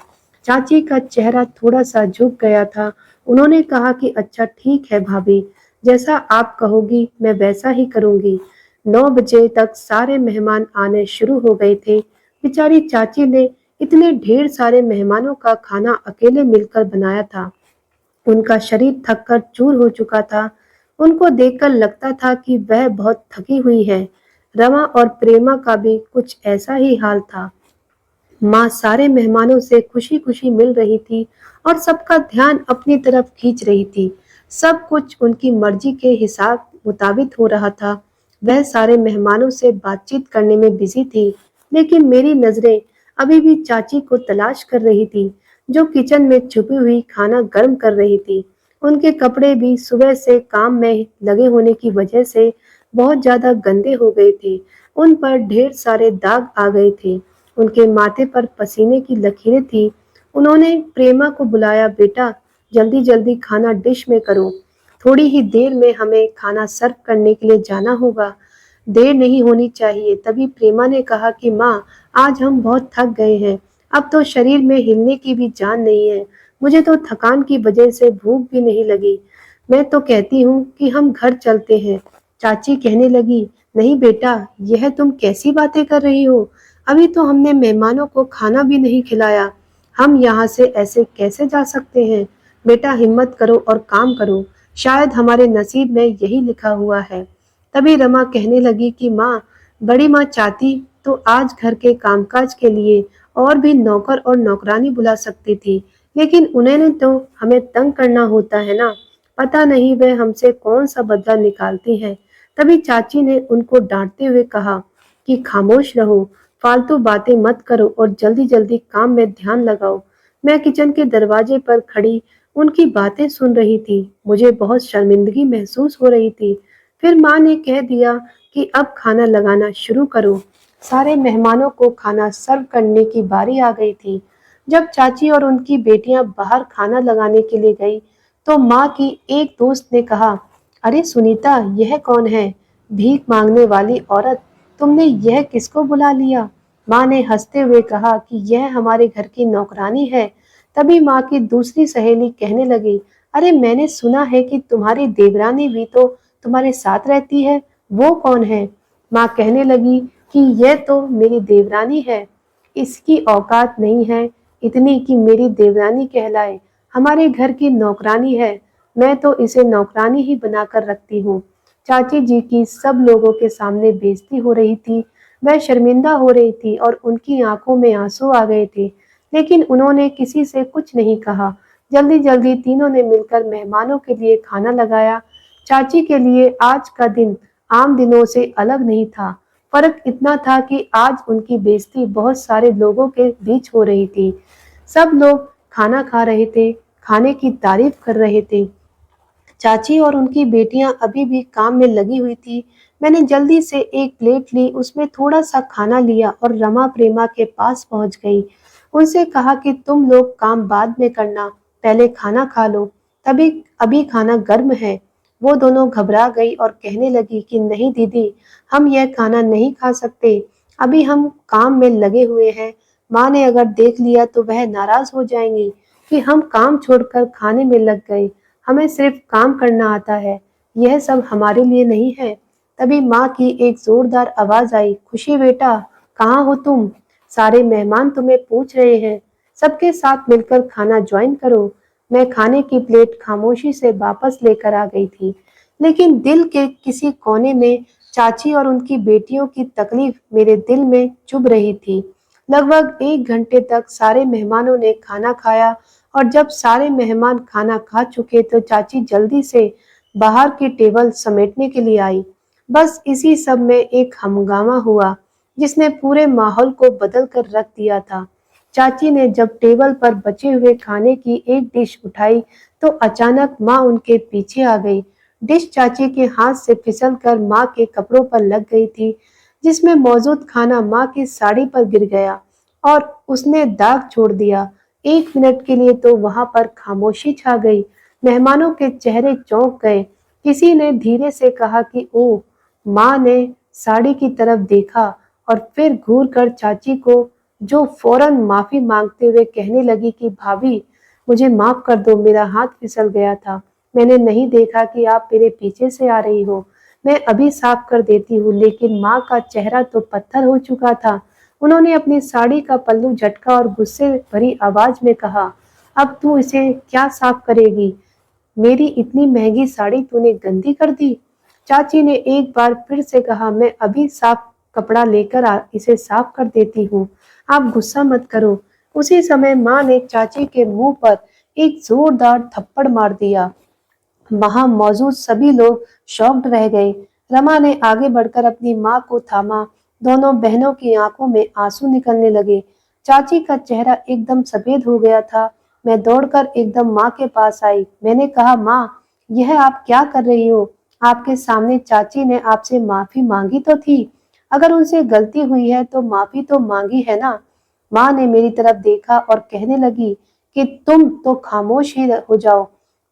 चाची का चेहरा थोड़ा सा झुक गया था। उन्होंने कहा कि अच्छा ठीक है भाभी, जैसा आप कहोगी मैं वैसा ही करूंगी। 9 बजे तक सारे मेहमान आने शुरू हो गए थे। बेचारी चाची ने इतने ढेर सारे मेहमानों का खाना अकेले मिलकर बनाया था। उनका शरीर थककर चूर हो चुका था। उनको देखकर लगता था कि वह बहुत थकी हुई है। रमा और प्रेमा का भी कुछ ऐसा ही हाल था। माँ सारे मेहमानों से खुशी खुशी मिल रही थी और सबका ध्यान अपनी तरफ खींच रही थी। सब कुछ उनकी मर्जी के हिसाब मुताबिक हो रहा था। वह सारे मेहमानों से बातचीत करने में बिजी थी, लेकिन मेरी नजरें अभी भी चाची को तलाश कर रही थी, जो किचन में छुपी हुई खाना गर्म कर रही थी। उनके कपड़े भी सुबह से काम में लगे होने की वजह से बहुत ज्यादा गंदे हो गए थे। उन पर ढेर सारे दाग आ गए थे। उनके माथे पर पसीने की लकीरें थी। उन्होंने प्रेमा को बुलाया, बेटा जल्दी जल्दी खाना डिश में करो, थोड़ी ही देर में हमें खाना सर्व करने के लिए जाना होगा, देर नहीं होनी चाहिए। तभी प्रेमा ने कहा कि माँ, आज हम बहुत थक गए हैं, अब तो शरीर में हिलने की भी जान नहीं है। मुझे तो थकान की वजह से भूख भी नहीं लगी। मैं तो कहती हूँ कि हम घर चलते हैं। चाची कहने लगी, नहीं बेटा, यह तुम कैसी बातें कर रही हो? अभी तो हमने मेहमानों को खाना भी नहीं खिलाया। हम यहाँ से ऐसे कैसे जा सकते हैं? बेटा हिम्मत करो और काम करो, शायद हमारे नसीब में यही लिखा हुआ है। तभी रमा कहने लगी कि माँ, बड़ी माँ चाहती तो आज घर के कामकाज के लिए और भी नौकर और नौकरानी बुला सकती थी, लेकिन उन्हें तो हमें तंग करना होता है ना। पता नहीं वह हमसे कौन सा बदला निकालती हैं। तभी चाची ने उनको डांटते हुए कहा कि खामोश रहो, फालतू बातें मत करो और जल्दी जल्दी काम में ध्यान लगाओ। मैं किचन के दरवाजे पर खड़ी उनकी बातें सुन रही थी। मुझे बहुत शर्मिंदगी महसूस हो रही थी। फिर माँ ने कह दिया कि अब खाना लगाना शुरू करो। सारे मेहमानों को खाना सर्व करने की बारी आ गई थी। जब चाची और उनकी बेटियां बाहर खाना लगाने के लिए गई, तो माँ की एक दोस्त ने कहा, अरे सुनीता, यह कौन है? भीख मांगने वाली औरत, तुमने यह किसको बुला लिया? माँ ने हंसते हुए कहा कि यह हमारे घर की नौकरानी है। तभी माँ की दूसरी सहेली कहने लगी, अरे मैंने सुना है कि तुम्हारी देवरानी भी तो तुम्हारे साथ रहती है, वो कौन है? माँ कहने लगी कि यह तो मेरी देवरानी है। इसकी औकात नहीं है इतनी कि मेरी देवरानी कहलाए, हमारे घर की नौकरानी है। मैं तो इसे नौकरानी ही बनाकर रखती हूँ। चाची जी की सब लोगों के सामने बेइज्जती हो रही थी। वह शर्मिंदा हो रही थी और उनकी आंखों में आंसू आ गए थे, लेकिन उन्होंने किसी से कुछ नहीं कहा। जल्दी जल्दी तीनों ने मिलकर मेहमानों के लिए खाना लगाया। चाची के लिए आज का दिन आम दिनों से अलग नहीं था। फर्क इतना था कि आज उनकी बेइज्जती बहुत सारे लोगों के बीच हो रही थी। सब लोग खाना खा रहे थे, खाने की तारीफ कर रहे थे। चाची और उनकी बेटियां अभी भी काम में लगी हुई थी। मैंने जल्दी से एक प्लेट ली, उसमें थोड़ा सा खाना लिया और रमा प्रेमा के पास पहुंच गई। उनसे कहा कि तुम लोग काम बाद में करना, पहले खाना खा लो, तभी अभी खाना गर्म है। वो दोनों घबरा गई और कहने लगी कि नहीं दीदी, हम यह खाना नहीं खा सकते, अभी हम काम में लगे हुए हैं। माँ ने अगर देख लिया तो वह नाराज हो जाएंगी कि हम काम छोड़कर खाने में लग गए। हमें सिर्फ काम करना आता है, यह सब हमारे लिए नहीं है। तभी माँ की एक जोरदार आवाज आई, खुशी बेटा, कहाँ हो तुम? सारे मेहमान तुम्हें पूछ रहे हैं, सबके साथ मिलकर खाना ज्वाइन करो। मैं खाने की प्लेट खामोशी से वापस लेकर आ गई थी, लेकिन दिल के किसी कोने में चाची और उनकी बेटियों की तकलीफ मेरे दिल में चुभ रही थी। लगभग 1 घंटे तक सारे मेहमानों ने खाना खाया और जब सारे मेहमान खाना खा चुके तो चाची जल्दी से बाहर की टेबल समेटने के लिए आई। बस इसी सब में एक हंगामा हुआ जिसने पूरे माहौल को बदल कर रख दिया था। चाची ने जब टेबल पर बचे हुए खाने की एक डिश उठाई तो अचानक माँ उनके पीछे आ गई। डिश चाची के हाथ से फिसल कर माँ के कपड़ों पर लग गई थी, जिसमें मौजूद खाना माँ की साड़ी पर गिर गया और उसने दाग छोड़ दिया। 1 मिनट के लिए तो वहां पर खामोशी छा गई। मेहमानों के चेहरे चौंक गए। किसी ने धीरे से कहा कि ओ। माँ ने साड़ी की तरफ देखा और फिर घूर कर चाची को, जो फौरन माफी मांगते हुए कहने लगी कि भाभी, मुझे माफ कर दो, मेरा हाथ फिसल गया था, मैंने नहीं देखा कि आप मेरे पीछे से आ रही हो, मैं अभी साफ कर देती हूँ। लेकिन माँ का चेहरा तो पत्थर हो चुका था। उन्होंने अपनी साड़ी का पल्लू झटका और गुस्से भरी आवाज में कहा, अब तू इसे क्या साफ करेगी? मेरी इतनी महंगी साड़ी तूने गंदी कर दी। चाची ने एक बार फिर से कहा, मैं अभी साफ कपड़ा लेकर इसे साफ कर देती हूँ, आप गुस्सा मत करो। उसी समय माँ ने चाची के मुंह पर एक जोरदार थप्पड़ मार दिया। वहां मौजूद सभी लोग शॉक्ड रह गए। रमा ने आगे बढ़कर अपनी माँ को थामा। दोनों बहनों की आंखों में आंसू निकलने लगे। चाची का चेहरा एकदम सफेद हो गया था। मैं दौड़कर एकदम माँ के पास आई। मैंने कहा, माँ, यह आप क्या कर रही हो? आपके सामने चाची ने आपसे माफी मांगी तो थी। अगर उनसे गलती हुई है तो माफी तो मांगी है ना? माँ ने मेरी तरफ देखा और कहने लगी कि तुम तो खामोश ही हो जाओ।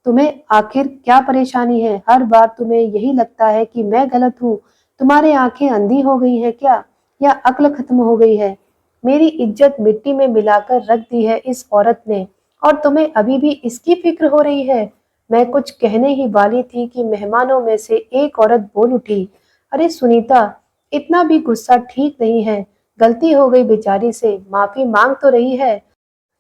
तुम्हें आखिर क्या परेशानी है? हर बार तुम्हें यही लगता है कि मैं गलत हूँ। तुम्हारी आंखें अंधी हो गई है क्या, या अक्ल खत्म हो गई है? मेरी इज्जत मिट्टी में मिलाकर रख दी है इस औरत ने, और तुम्हें अभी भी इसकी फिक्र हो रही है? मैं कुछ कहने ही वाली थी कि मेहमानों में से एक औरत बोल उठी, अरे सुनीता, इतना भी गुस्सा ठीक नहीं है। गलती हो गई बेचारी से, माफी मांग तो रही है,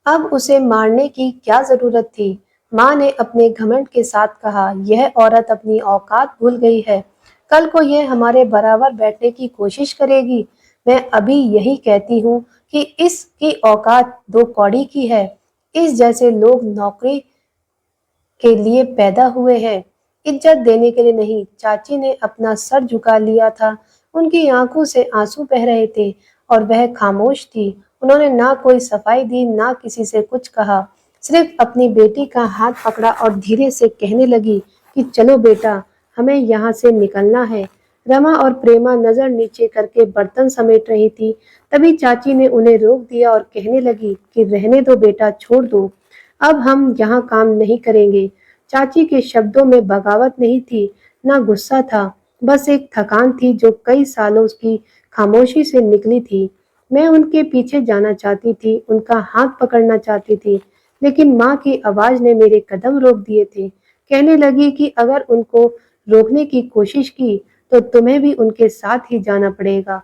अब उसे मारने की क्या जरूरत थी? माँ ने अपने घमंड के साथ कहा, यह औरत अपनी औकात भूल गई है। कल को यह हमारे बराबर बैठने की कोशिश करेगी। मैं अभी यही कहती हूँ कि इसकी औकात 2 कौड़ी की है। इस जैसे लोग नौकरी के लिए पैदा हुए हैं, इज्जत देने के लिए नहीं। चाची ने अपना सर झुका लिया था। उनकी आंखों से आंसू बह रहे थे और वह खामोश थी। उन्होंने ना कोई सफाई दी, ना किसी से कुछ कहा, सिर्फ अपनी बेटी का हाथ पकड़ा और धीरे से कहने लगी कि चलो बेटा, हमें यहाँ से निकलना है। रमा और प्रेमा नजर नीचे करके बर्तन समेट रही थी। तभी चाची ने उन्हें रोक दिया और कहने लगी कि रहने दो बेटा, छोड़ दो, अब हम यहाँ काम नहीं करेंगे। चाची के शब्दों में बगावत नहीं थी, ना गुस्सा था, बस एक थकान थी जो कई सालों की खामोशी से निकली थी। मैं उनके पीछे जाना चाहती थी, उनका हाथ पकड़ना चाहती थी, लेकिन माँ की आवाज़ ने मेरे कदम रोक दिए थे। कहने लगी कि अगर उनको रोकने की कोशिश की, तो तुम्हें भी उनके साथ ही जाना पड़ेगा।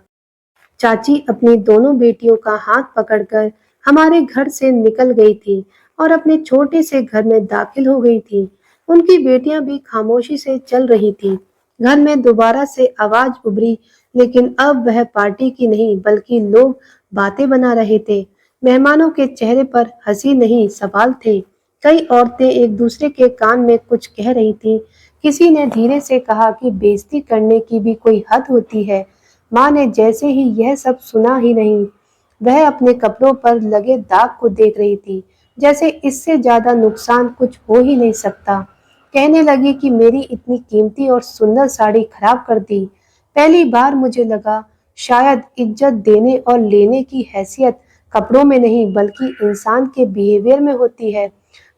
चाची अपनी दोनों बेटियों का हाथ पकड़कर हमारे घर से निकल गई थी और अपने छोटे से घर में दाखिल हो गई थी। उनकी बेटियां भी खामोशी से चल रही थी। घर में दोबारा से आवाज उभरी, लेकिन अब वह पार्टी की नहीं बल्कि लोग बातें बना रहे थे। मेहमानों के चेहरे पर हंसी नहीं सवाल थे। कई औरतें एक दूसरे के कान में कुछ कह रही थीं। किसी ने धीरे से कहा कि बेइज्जती करने की भी कोई हद होती है। माँ ने जैसे ही यह सब सुना ही नहीं, वह अपने कपड़ों पर लगे दाग को देख रही थी, जैसे इससे ज्यादा नुकसान कुछ हो ही नहीं सकता। कहने लगी कि मेरी इतनी कीमती और सुंदर साड़ी खराब कर दी। पहली बार मुझे लगा शायद इज्जत देने और लेने की हैसियत कपड़ों में नहीं बल्कि इंसान के बिहेवियर में होती है।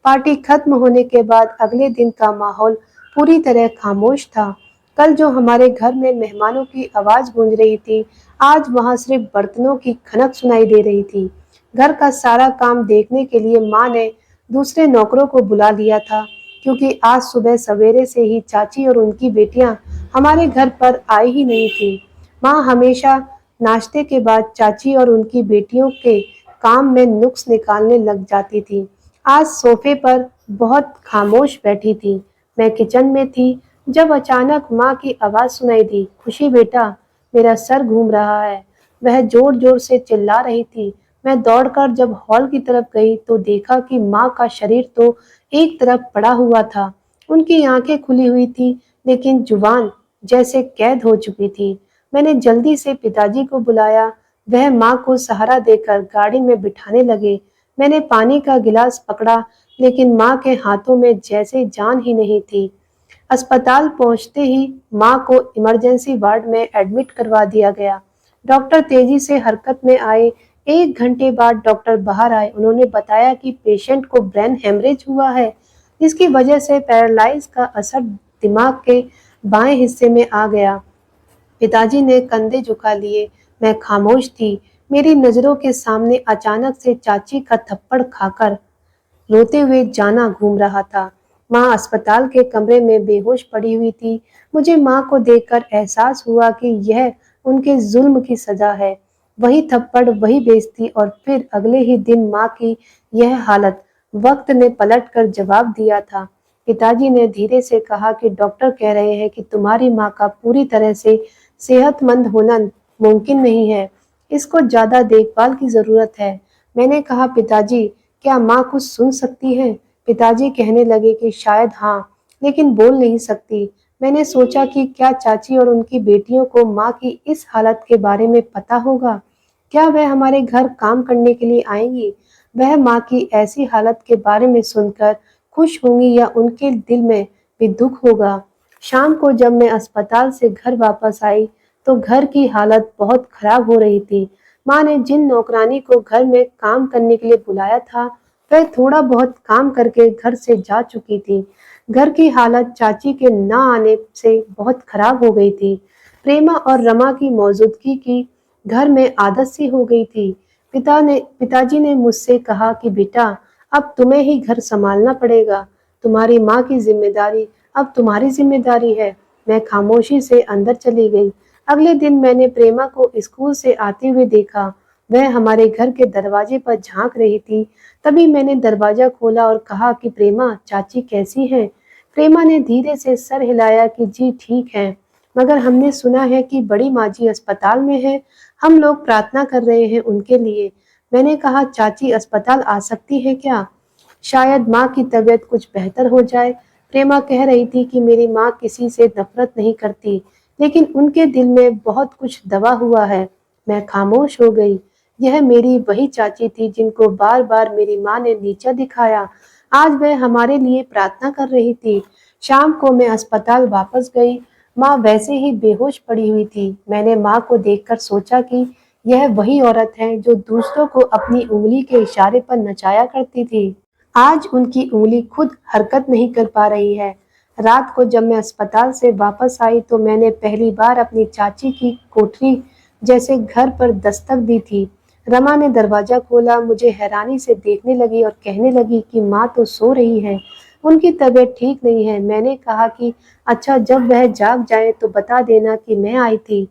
पार्टी खत्म होने के बाद अगले दिन का माहौल पूरी तरह खामोश था। कल जो हमारे घर में मेहमानों की आवाज गूंज रही थी, आज वहां सिर्फ बर्तनों की खनक सुनाई दे रही थी। घर का सारा काम देखने के लिए माँ ने दूसरे नौकरों को बुला लिया था, क्योंकि आज सुबह सवेरे से ही चाची और उनकी बेटियां हमारे घर पर आई ही नहीं थी। माँ हमेशा नाश्ते के बाद चाची और उनकी बेटियों के काम में नुक्स निकालने लग जाती थी। आज सोफे पर बहुत खामोश बैठी थी। मैं किचन में थी जब अचानक माँ की आवाज सुनाई दी, खुशी बेटा, मेरा सर घूम रहा है। वह जोर जोर से चिल्ला रही थी। मैं दौड़कर जब हॉल की तरफ गई तो देखा कि माँ का शरीर तो एक तरफ पड़ा हुआ था। उनकी आंखें खुली हुई थी, लेकिन जुबान जैसे कैद हो चुकी थी। मैंने जल्दी से पिताजी को बुलाया। वह माँ को सहारा देकर गाड़ी में बिठाने लगे। मैंने पानी का गिलास पकड़ा, लेकिन माँ के हाथों में जैसे जान ही नहीं थी। अस्पताल पहुंचते ही मां को इमरजेंसी वार्ड में एडमिट करवा दिया गया। डॉक्टर तेजी से हरकत में आए। 1 घंटे बाद डॉक्टर बाहर आए। उन्होंने बताया कि पेशेंट को ब्रेन हेमरेज हुआ है, जिसकी वजह से पैरालाइज का असर दिमाग के बाएं हिस्से में आ गया। पिताजी ने कंधे झुका लिए। मैं खामोश थी। मेरी नजरों के सामने अचानक से चाची का थप्पड़ खाकर रोते हुए जाना घूम रहा था। माँ अस्पताल के कमरे में बेहोश पड़ी हुई थी। मुझे माँ को देखकर एहसास हुआ कि यह उनके जुल्म की सजा है। वही थप्पड़, वही बेइज्जती और फिर अगले ही दिन माँ की यह हालत। वक्त ने पलट कर जवाब दिया था। पिताजी ने धीरे से कहा कि डॉक्टर कह रहे हैं कि तुम्हारी माँ का पूरी तरह से सेहतमंद होना मुमकिन नहीं है। इसको ज्यादा देखभाल की जरूरत है। मैंने कहा, पिताजी, क्या माँ कुछ सुन सकती है? पिताजी कहने लगे कि शायद हाँ, लेकिन बोल नहीं सकती। मैंने सोचा कि क्या चाची और उनकी बेटियों को माँ की इस हालत के बारे में पता होगा? क्या वह हमारे घर काम करने के लिए आएंगी? वह माँ की ऐसी हालत के बारे में सुनकर खुश होंगी या उनके दिल में भी दुख होगा? शाम को जब मैं अस्पताल से घर वापस आई, तो घर की हालत बहुत खराब हो रही थी। माँ ने जिन नौकरानी को घर में काम करने के लिए बुलाया था, वह थोड़ा बहुत काम करके घर से जा चुकी थी। घर की हालत चाची के ना आने से बहुत खराब हो गई थी। प्रेमा और रमा की मौजूदगी की घर में आदत सी हो गई थी। पिताजी ने मुझसे कहा कि बेटा, अब तुम्हें ही घर संभालना पड़ेगा। तुम्हारी माँ की जिम्मेदारी अब तुम्हारी जिम्मेदारी है। मैं खामोशी से अंदर चली गई। अगले दिन मैंने प्रेमा को स्कूल से आते हुए देखा। वह हमारे घर के दरवाजे पर झांक रही थी। तभी मैंने दरवाजा खोला और कहा कि प्रेमा, चाची कैसी हैं? प्रेमा ने धीरे से सर हिलाया कि जी ठीक है, मगर हमने सुना है कि बड़ी माँ जी अस्पताल में है। हम लोग प्रार्थना कर रहे हैं उनके लिए। मैंने कहा, चाची अस्पताल आ सकती है क्या? शायद माँ की तबीयत कुछ बेहतर हो जाए। प्रेमा कह रही थी कि मेरी माँ किसी से नफरत नहीं करती, लेकिन उनके दिल में बहुत कुछ दबा हुआ है। मैं खामोश हो गई। यह मेरी वही चाची थी जिनको बार बार मेरी माँ ने नीचा दिखाया। आज वह हमारे लिए प्रार्थना कर रही थी। शाम को मैं अस्पताल वापस गई। माँ वैसे ही बेहोश पड़ी हुई थी। मैंने माँ को देखकर सोचा कि यह वही औरत है जो दूसरों को अपनी उंगली के इशारे पर नचाया करती थी। आज उनकी उंगली खुद हरकत नहीं कर पा रही है। रात को जब मैं अस्पताल से वापस आई तो मैंने पहली बार अपनी चाची की कोठरी जैसे घर पर दस्तक दी थी। रमा ने दरवाजा खोला, मुझे हैरानी से देखने लगी और कहने लगी कि माँ तो सो रही है, उनकी तबीयत ठीक नहीं है। मैंने कहा कि अच्छा, जब वह जाग जाए तो बता देना कि मैं आई थी।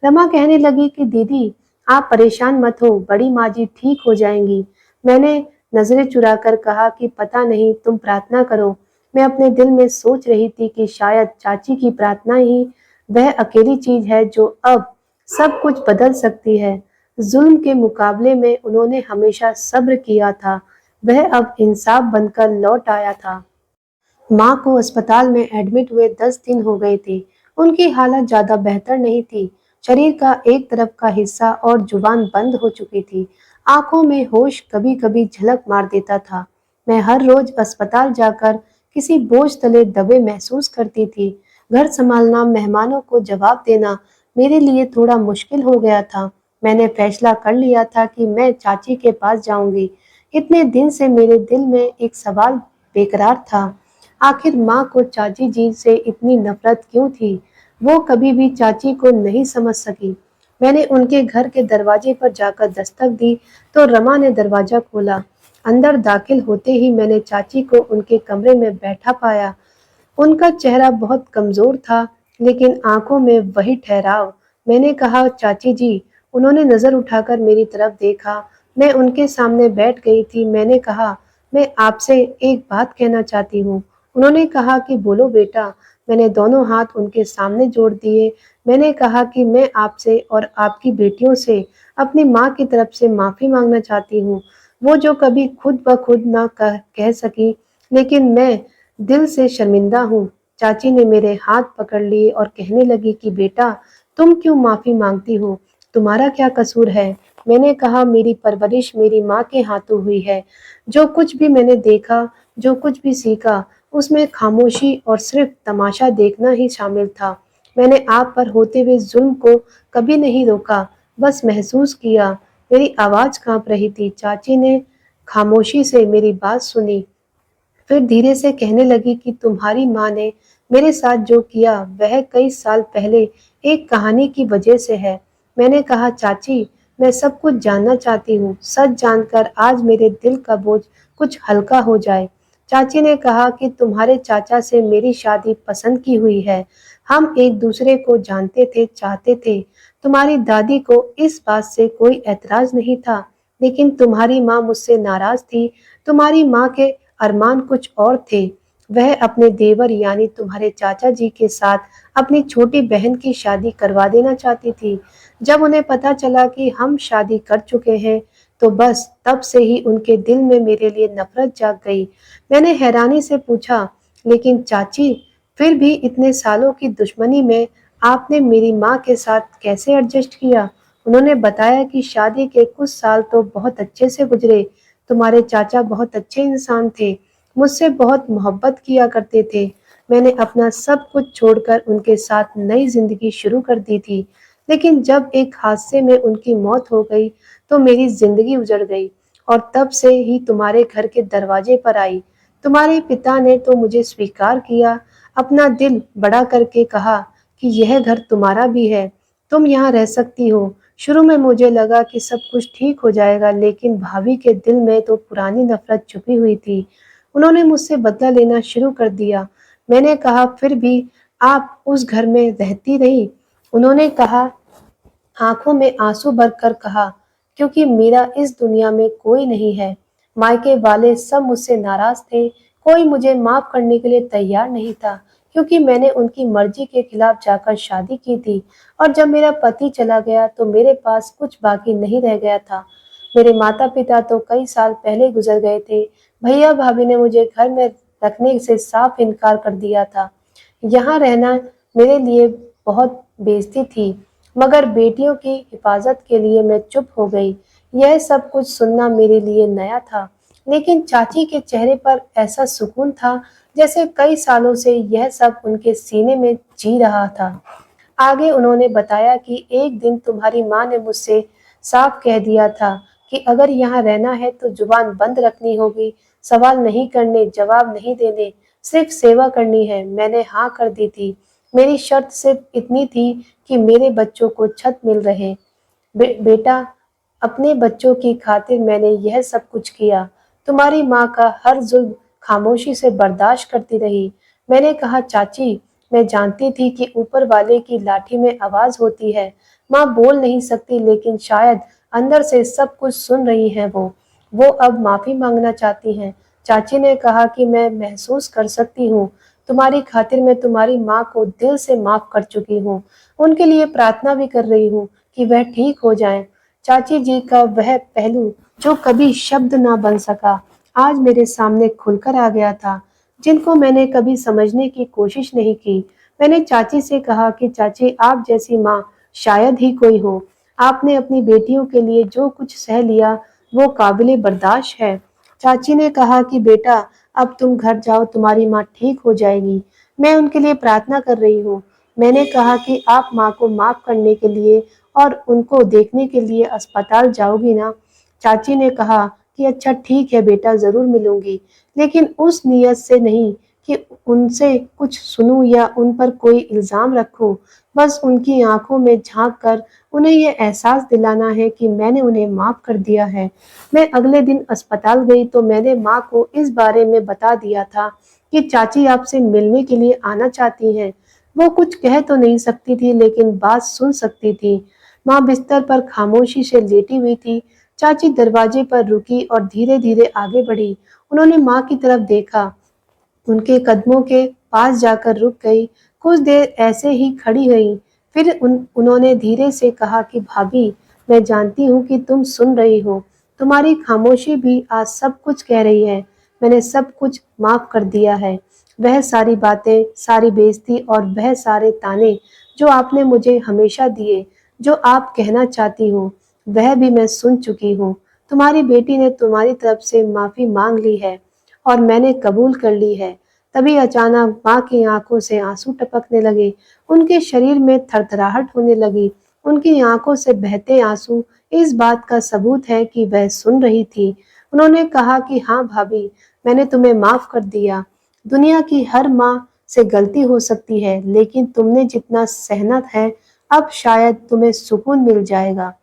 रमा कहने लगी कि दीदी, आप परेशान मत हो, बड़ी माँ जी ठीक हो जाएंगी। मैंने नजरें चुराकर कहा कि पता नहीं, तुम प्रार्थना करो। मैं अपने दिल में सोच रही थी कि शायद चाची की प्रार्थना ही वह अकेली चीज है जो अब सब कुछ बदल सकती है। जुल्म के मुकाबले में उन्होंने हमेशा सब्र किया था, वह अब इंसाफ बनकर लौट आया था। माँ को अस्पताल में एडमिट हुए 10 दिन हो गए थे। उनकी हालत ज्यादा बेहतर नहीं थी। शरीर का एक तरफ का हिस्सा और जुबान बंद हो चुकी थी। आंखों में होश कभी कभी झलक मार देता था। मैं हर रोज अस्पताल जाकर किसी बोझ तले दबे महसूस करती थी। घर संभालना, मेहमानों को जवाब देना मेरे लिए थोड़ा मुश्किल हो गया था। मैंने फैसला कर लिया था कि मैं चाची के पास जाऊंगी। इतने दिन से मेरे दिल में एक सवाल बेकरार था। आखिर माँ को चाची जी से इतनी नफरत क्यों थी? वो कभी भी चाची को नहीं समझ सकी। मैंने उनके घर के दरवाजे पर जाकर दस्तक दी तो रमा ने दरवाजा खोला। अंदर दाखिल होते ही मैंने चाची को उनके कमरे में बैठा पाया। उनका चेहरा बहुत कमजोर था, लेकिन आंखों में वही ठहराव। मैंने कहा, चाची जी। उन्होंने नजर उठाकर मेरी तरफ देखा। मैं उनके सामने बैठ गई थी। मैंने कहा, मैं आपसे एक बात कहना चाहती हूँ। उन्होंने कहा कि बोलो बेटा। मैंने दोनों हाथ उनके सामने जोड़ दिए। मैंने कहा कि मैं आपसे और आपकी बेटियों से अपनी माँ की तरफ से माफी मांगना चाहती हूँ, वो जो कभी खुद ब खुद ना कह सकी, लेकिन मैं दिल से शर्मिंदा हूँ। चाची ने मेरे हाथ पकड़ लिए और कहने लगी कि बेटा, तुम क्यों माफी मांगती हो? तुम्हारा क्या कसूर है? मैंने कहा, मेरी परवरिश मेरी माँ के हाथों हुई है। जो कुछ भी मैंने देखा, जो कुछ भी सीखा, उसमें खामोशी और सिर्फ तमाशा देखना ही शामिल था। मैंने आप पर होते हुए जुल्म को कभी नहीं रोका, बस महसूस किया। मेरी आवाज कांप रही थी। चाची ने खामोशी से मेरी बात सुनी, फिर धीरे से कहने लगी कि तुम्हारी माँ ने मेरे साथ जो किया वह कई साल पहले एक कहानी की वजह से है। मैंने कहा, चाची, मैं सब कुछ जानना चाहती हूँ। सच जानकर आज मेरे दिल का बोझ कुछ हल्का हो जाए। चाची ने कहा कि तुम्हारे चाचा से मेरी शादी पसंद की हुई है। हम एक दूसरे को जानते थे, चाहते थे। तुम्हारी दादी को इस बात से कोई एतराज नहीं था, लेकिन तुम्हारी माँ मुझसे नाराज थी। तुम्हारी माँ के अरमान कुछ और थे। वह अपने देवर यानी तुम्हारे चाचा जी के साथ अपनी छोटी बहन की शादी करवा देना चाहती थी। जब उन्हें पता चला कि हम शादी कर चुके हैं, तो बस तब से ही उनके दिल में मेरे लिए नफरत जाग गई। मैंने हैरानी से पूछा, लेकिन चाची, फिर भी इतने सालों की दुश्मनी में आपने मेरी माँ के साथ कैसे एडजस्ट किया? उन्होंने बताया कि शादी के कुछ साल तो बहुत अच्छे से गुजरे। तुम्हारे चाचा बहुत अच्छे इंसान थे, मुझसे बहुत मोहब्बत किया करते थे। मैंने अपना सब कुछ छोड़कर उनके साथ नई जिंदगी शुरू कर दी थी। लेकिन जब एक हादसे में उनकी मौत हो गई, तो मेरी जिंदगी उजड़ गई और तब से ही तुम्हारे घर के दरवाजे पर आई। तुम्हारे पिता ने तो मुझे स्वीकार किया, अपना दिल बड़ा करके कहा कि यह घर तुम्हारा भी है, तुम यहाँ रह सकती हो। शुरू में मुझे लगा कि सब कुछ ठीक हो जाएगा, लेकिन भाभी के दिल में तो पुरानी नफरत छुपी हुई थी। उन्होंने मुझसे बदला लेना शुरू कर दिया। मैंने कहा, फिर भी आप उस घर में रहती रही? उन्होंने कहा, आंखों में आंसू भरकर कहा, क्योंकि मेरा इस दुनिया में कोई नहीं है। मायके वाले सब मुझसे नाराज थे, कोई मुझे माफ करने के लिए तैयार नहीं था, क्योंकि मैंने उनकी मर्जी के खिलाफ जाकर शादी की थी। और जब मेरा पति चला गया तो मेरे पास कुछ बाकी नहीं रह गया था। मेरे माता पिता तो कई साल पहले गुजर गए थे। भैया भाभी ने मुझे घर में रखने से साफ इनकार कर दिया था। यहाँ रहना मेरे लिए बहुत बेइज्जती थी, मगर बेटियों की हिफाजत के लिए मैं चुप हो गई। यह सब कुछ सुनना मेरे लिए नया था, लेकिन चाची के चेहरे पर ऐसा सुकून था जैसे कई सालों से यह सब उनके सीने में जी रहा था। आगे उन्होंने बताया कि एक दिन तुम्हारी माँ ने मुझसे साफ कह दिया था कि अगर यहाँ रहना है तो जुबान बंद रखनी होगी। सवाल नहीं करने, जवाब नहीं देने, सिर्फ सेवा करनी है। मैंने हाँ कर दी थी। मेरी शर्त सिर्फ इतनी थी कि मेरे बच्चों को छत मिल रहे। बेटा, अपने बच्चों की खातिर मैंने यह सब कुछ किया। तुम्हारी माँ का हर जुल्म खामोशी से बर्दाश्त करती रही। मैंने कहा, चाची, मैं जानती थी कि ऊपर वाले की लाठी में आवाज होती है। माँ बोल नहीं सकती, लेकिन शायद अंदर से सब कुछ सुन रही है वो अब माफी मांगना चाहती हैं। चाची ने कहा कि मैं महसूस कर सकती हूँ। तुम्हारी खातिर मैं तुम्हारी माँ को दिल से माफ कर चुकी हूँ। उनके लिए प्रार्थना भी कर रही हूँ कि वह ठीक हो जाएं। चाची जी का वह पहलू जो कभी शब्द ना बन सका, आज मेरे सामने खुलकर आ गया था, जिनको मैंने कभी समझने की कोशिश नहीं की। मैंने चाची से कहा कि चाची, आप जैसी माँ शायद ही कोई हो। आपने अपनी बेटियों के लिए जो कुछ सह लिया वो काबिले बर्दाश्त है। चाची ने कहा कि बेटा, अब तुम घर जाओ, तुम्हारी माँ ठीक हो जाएगी। मैं उनके लिए प्रार्थना कर रही हूँ। मैंने कहा कि आप माँ को माफ करने के लिए और उनको देखने के लिए अस्पताल जाओगी ना? चाची ने कहा कि अच्छा ठीक है बेटा, जरूर मिलूंगी, लेकिन उस नियत से नहीं कि उनसे कुछ सुनूं या उन पर कोई इल्जाम रखूं। बस उनकी आंखों में झांक कर उन्हें यह एहसास दिलाना है कि मैंने उन्हें माफ कर दिया है। मैं अगले दिन अस्पताल गई तो मैंने माँ को इस बारे में बता दिया था कि चाची आपसे मिलने के लिए आना चाहती हैं। वो कुछ कह तो नहीं सकती थी, लेकिन बात सुन सकती थी। माँ बिस्तर पर खामोशी से लेटी हुई थी। चाची दरवाजे पर रुकी और धीरे धीरे आगे बढ़ी। उन्होंने माँ की तरफ देखा, उनके कदमों के पास जाकर रुक गई। कुछ देर ऐसे ही खड़ी रही। फिर उन्होंने धीरे से कहा कि भाभी, मैं जानती हूँ कि तुम सुन रही हो। तुम्हारी खामोशी भी आज सब कुछ कह रही है। मैंने सब कुछ माफ कर दिया है। वह सारी बातें, सारी बेइज्जती और वह सारे ताने जो आपने मुझे हमेशा दिए, जो आप कहना चाहती हो, वह भी मैं सुन चुकी हूँ। तुम्हारी बेटी ने तुम्हारी तरफ से माफी मांग ली है और मैंने कबूल कर ली है। तभी अचानक माँ की आंखों से आंसू टपकने लगे। उनके शरीर में थरथराहट होने लगी। उनकी आंखों से बहते आंसू इस बात का सबूत है कि वह सुन रही थी। उन्होंने कहा कि हाँ भाभी, मैंने तुम्हें माफ कर दिया। दुनिया की हर माँ से गलती हो सकती है, लेकिन तुमने जितना सहना है, अब शायद तुम्हें सुकून मिल जाएगा।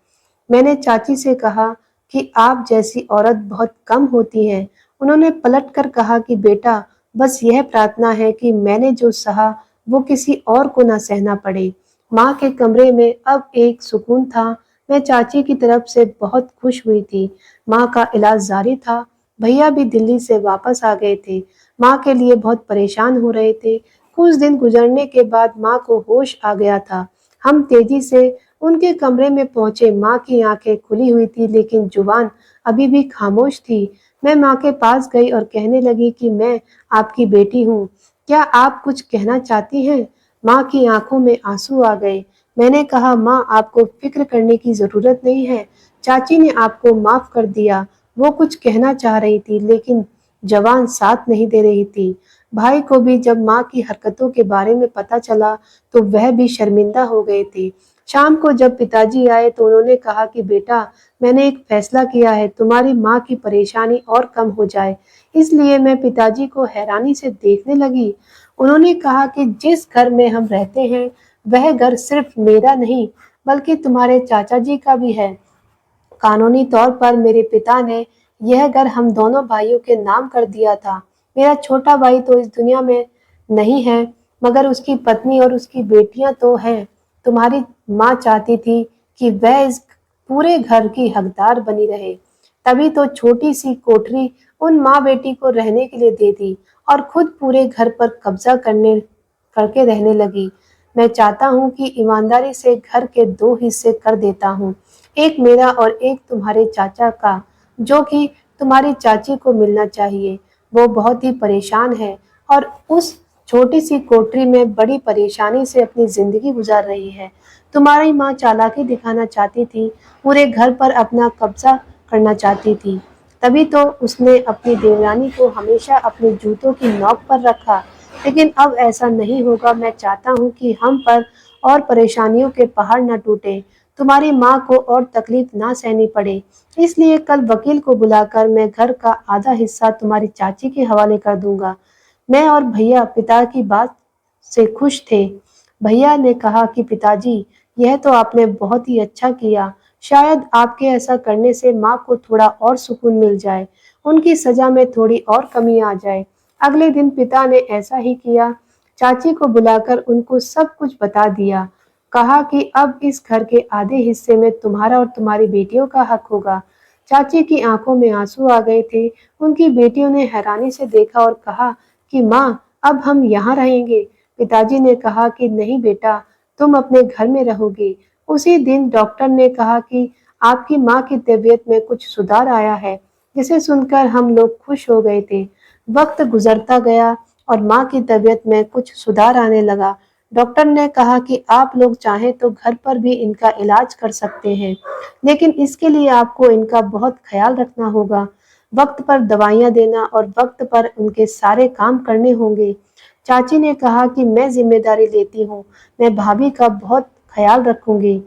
मैंने चाची से कहा कि आप जैसी औरत बहुत कम होती है। उन्होंने पलटकर कहा कि बेटा, बस यह प्रार्थना है कि मैंने जो सहा वो किसी और को ना सहना पड़े। माँ के कमरे में अब एक सुकून था। मैं चाची की तरफ से बहुत खुश हुई थी। माँ का इलाज जारी था। भैया भी दिल्ली से वापस आ गए थे। माँ के लिए बहुत परेशान हो रहे थे। कुछ दिन गुजरने के बाद माँ को होश आ गया था। हम तेजी से उनके कमरे में पहुंचे। माँ की आंखें खुली हुई थी, लेकिन जुबान अभी भी खामोश थी। मैं माँ के पास गई और कहने लगी कि मैं आपकी बेटी हूँ। क्या आप कुछ कहना चाहती हैं? माँ की आंखों में आंसू आ गए। मैंने कहा, माँ, आपको फिक्र करने की जरूरत नहीं है। चाची ने आपको माफ कर दिया। वो कुछ कहना चाह रही थी, लेकिन जवान साथ नहीं दे रही थी। भाई को भी जब माँ की हरकतों के बारे में पता चला तो वह भी शर्मिंदा हो गए थे। शाम को जब पिताजी आए तो उन्होंने कहा कि बेटा, मैंने एक फैसला किया है, तुम्हारी माँ की परेशानी और कम हो जाए। इसलिए मैं पिताजी को हैरानी से देखने लगी। उन्होंने कहा कि जिस घर में हम रहते हैं वह घर सिर्फ मेरा नहीं बल्कि तुम्हारे चाचा जी का भी है। कानूनी तौर पर मेरे पिता ने यह घर हम दोनों भाइयों के नाम कर दिया था। मेरा छोटा भाई तो इस दुनिया में नहीं है, मगर उसकी पत्नी और उसकी बेटियां तो हैं। तुम्हारी माँ चाहती थी कि वह इस पूरे घर की हकदार बनी रहे, तभी तो छोटी सी कोठरी उन माँ बेटी को रहने के लिए दे दी और खुद पूरे घर पर कब्जा करने करके रहने लगी। मैं चाहता हूँ कि ईमानदारी से घर के दो हिस्से कर देता हूँ, एक मेरा और एक तुम्हारे चाचा का, जो कि तुम्हारी चाची को मिलना चाहिए। वो बहुत ही परेशान है और उस छोटी सी कोठरी में बड़ी परेशानी से अपनी जिंदगी गुजार रही है। तुम्हारी माँ चालाकी दिखाना चाहती थी, पूरे घर पर अपना कब्जा करना चाहती थी, तभी तो उसने अपनी देवरानी को हमेशा अपने जूतों की नोक पर रखा। लेकिन अब ऐसा नहीं होगा। मैं चाहता हूँ कि हम पर और परेशानियों के पहाड़ न टूटे। तुम्हारी माँ को और तकलीफ ना सहनी पड़े, इसलिए कल वकील को बुलाकर मैं घर का आधा हिस्सा तुम्हारी चाची के हवाले कर दूंगा। मैं और भैया पिता की बात से खुश थे। भैया ने कहा कि पिताजी, यह तो आपने बहुत ही अच्छा किया। शायद आपके ऐसा करने से माँ को थोड़ा और सुकून मिल जाए, उनकी सजा में थोड़ी और कमी आ जाए। अगले दिन पिता ने ऐसा ही किया। चाची को बुलाकर उनको सब कुछ बता दिया। कहा कि अब इस घर के आधे हिस्से में तुम्हारा और तुम्हारी बेटियों का हक होगा। चाची की आंखों में आंसू आ गए थे। उनकी बेटियों ने हैरानी से देखा और कहा कि माँ, अब हम यहाँ रहेंगे। पिताजी ने कहा कि नहीं बेटा, तुम अपने घर में रहोगे। उसी दिन डॉक्टर ने कहा कि आपकी माँ की तबीयत में कुछ सुधार आया है, जिसे सुनकर हम लोग खुश हो गए थे। वक्त गुजरता गया और माँ की तबीयत में कुछ सुधार आने लगा। डॉक्टर ने कहा कि आप लोग चाहें तो घर पर भी इनका इलाज कर सकते हैं, लेकिन इसके लिए आपको इनका बहुत ख्याल रखना होगा। वक्त पर दवाइयाँ देना और वक्त पर उनके सारे काम करने होंगे। चाची ने कहा कि मैं जिम्मेदारी लेती हूँ, मैं भाभी का बहुत ख्याल रखूंगी।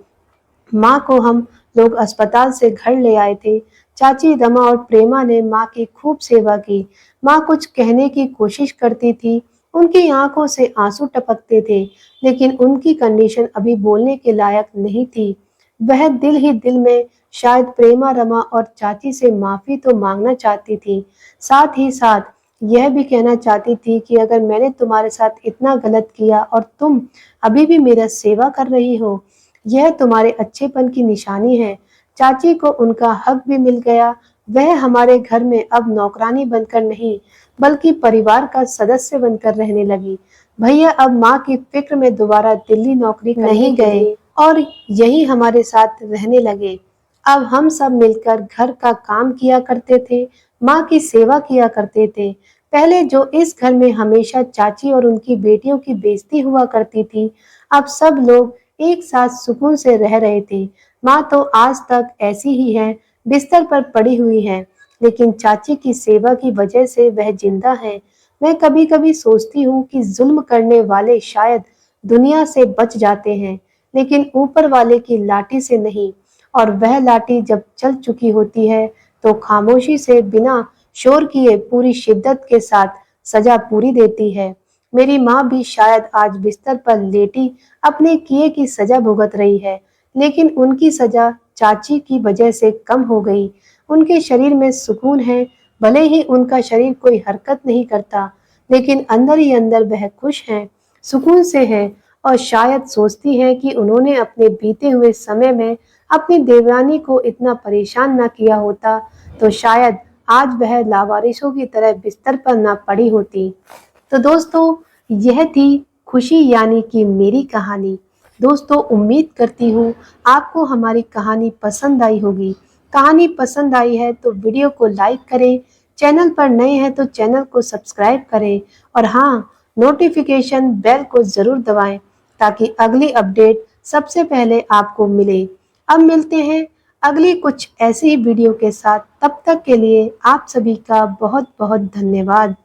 माँ को हम लोग अस्पताल से घर ले आए थे। चाची रमा और प्रेमा ने माँ की खूब सेवा की। माँ कुछ कहने की कोशिश करती थी, उनकी आंखों से आंसू टपकते थे, लेकिन उनकी कंडीशन अभी बोलने के लायक नहीं थी। वह दिल ही दिल में शायद प्रेमा, रमा और चाची से माफी तो मांगना चाहती थी, साथ ही साथ यह भी कहना चाहती थी कि अगर मैंने तुम्हारे साथ इतना गलत किया और तुम अभी भी मेरा सेवा कर रही हो, यह तुम्हारे अच्छेपन की निशानी है। चाची को उनका हक भी मिल गया। वह हमारे घर में अब नौकरानी बनकर नहीं, बल्कि परिवार का सदस्य बनकर रहने लगी। भैया अब माँ की फिक्र में दोबारा दिल्ली नौकरी नहीं गए और यही हमारे साथ रहने लगे। अब हम सब मिलकर घर का काम किया करते थे, माँ की सेवा किया करते थे। पहले जो इस घर में हमेशा चाची और उनकी बेटियों की बेइज्जती हुआ करती थी, अब सब लोग एक साथ सुकून से रह रहे थे। माँ तो आज तक ऐसी ही है, बिस्तर पर पड़ी हुई है, लेकिन चाची की सेवा की वजह से वह जिंदा है। मैं कभी-कभी सोचती हूँ कि जुल्म करने वाले शायद दुनिया से बच जाते हैं, लेकिन ऊपर वाले की लाठी से नहीं, और वह लाठी जब चल चुकी होती है, तो खामोशी से बिना शोर किए पूरी शिद्दत के साथ सजा पूरी देती है। मेरी माँ भी शायद आज बिस्तर पर लेटी अपने किए की सजा भुगत रही है, लेकिन उनकी सजा चाची की वजह से कम हो गई। उनके शरीर में सुकून है, भले ही उनका शरीर कोई हरकत नहीं करता, लेकिन अंदर ही अंदर वह खुश हैं, सुकून से हैं और शायद सोचती हैं कि उन्होंने अपने बीते हुए समय में अपनी देवरानी को इतना परेशान ना किया होता, तो शायद आज वह लावारिसों की तरह बिस्तर पर ना पड़ी होती। तो दोस्तों, यह थी खुशी यानी कि मेरी कहानी। दोस्तों, उम्मीद करती हूँ आपको हमारी कहानी पसंद आई होगी। कहानी पसंद आई है तो वीडियो को लाइक करें, चैनल पर नए हैं तो चैनल को सब्सक्राइब करें और हाँ, नोटिफिकेशन बेल को ज़रूर दबाएं ताकि अगली अपडेट सबसे पहले आपको मिले। अब मिलते हैं अगली कुछ ऐसी ही वीडियो के साथ। तब तक के लिए आप सभी का बहुत बहुत धन्यवाद।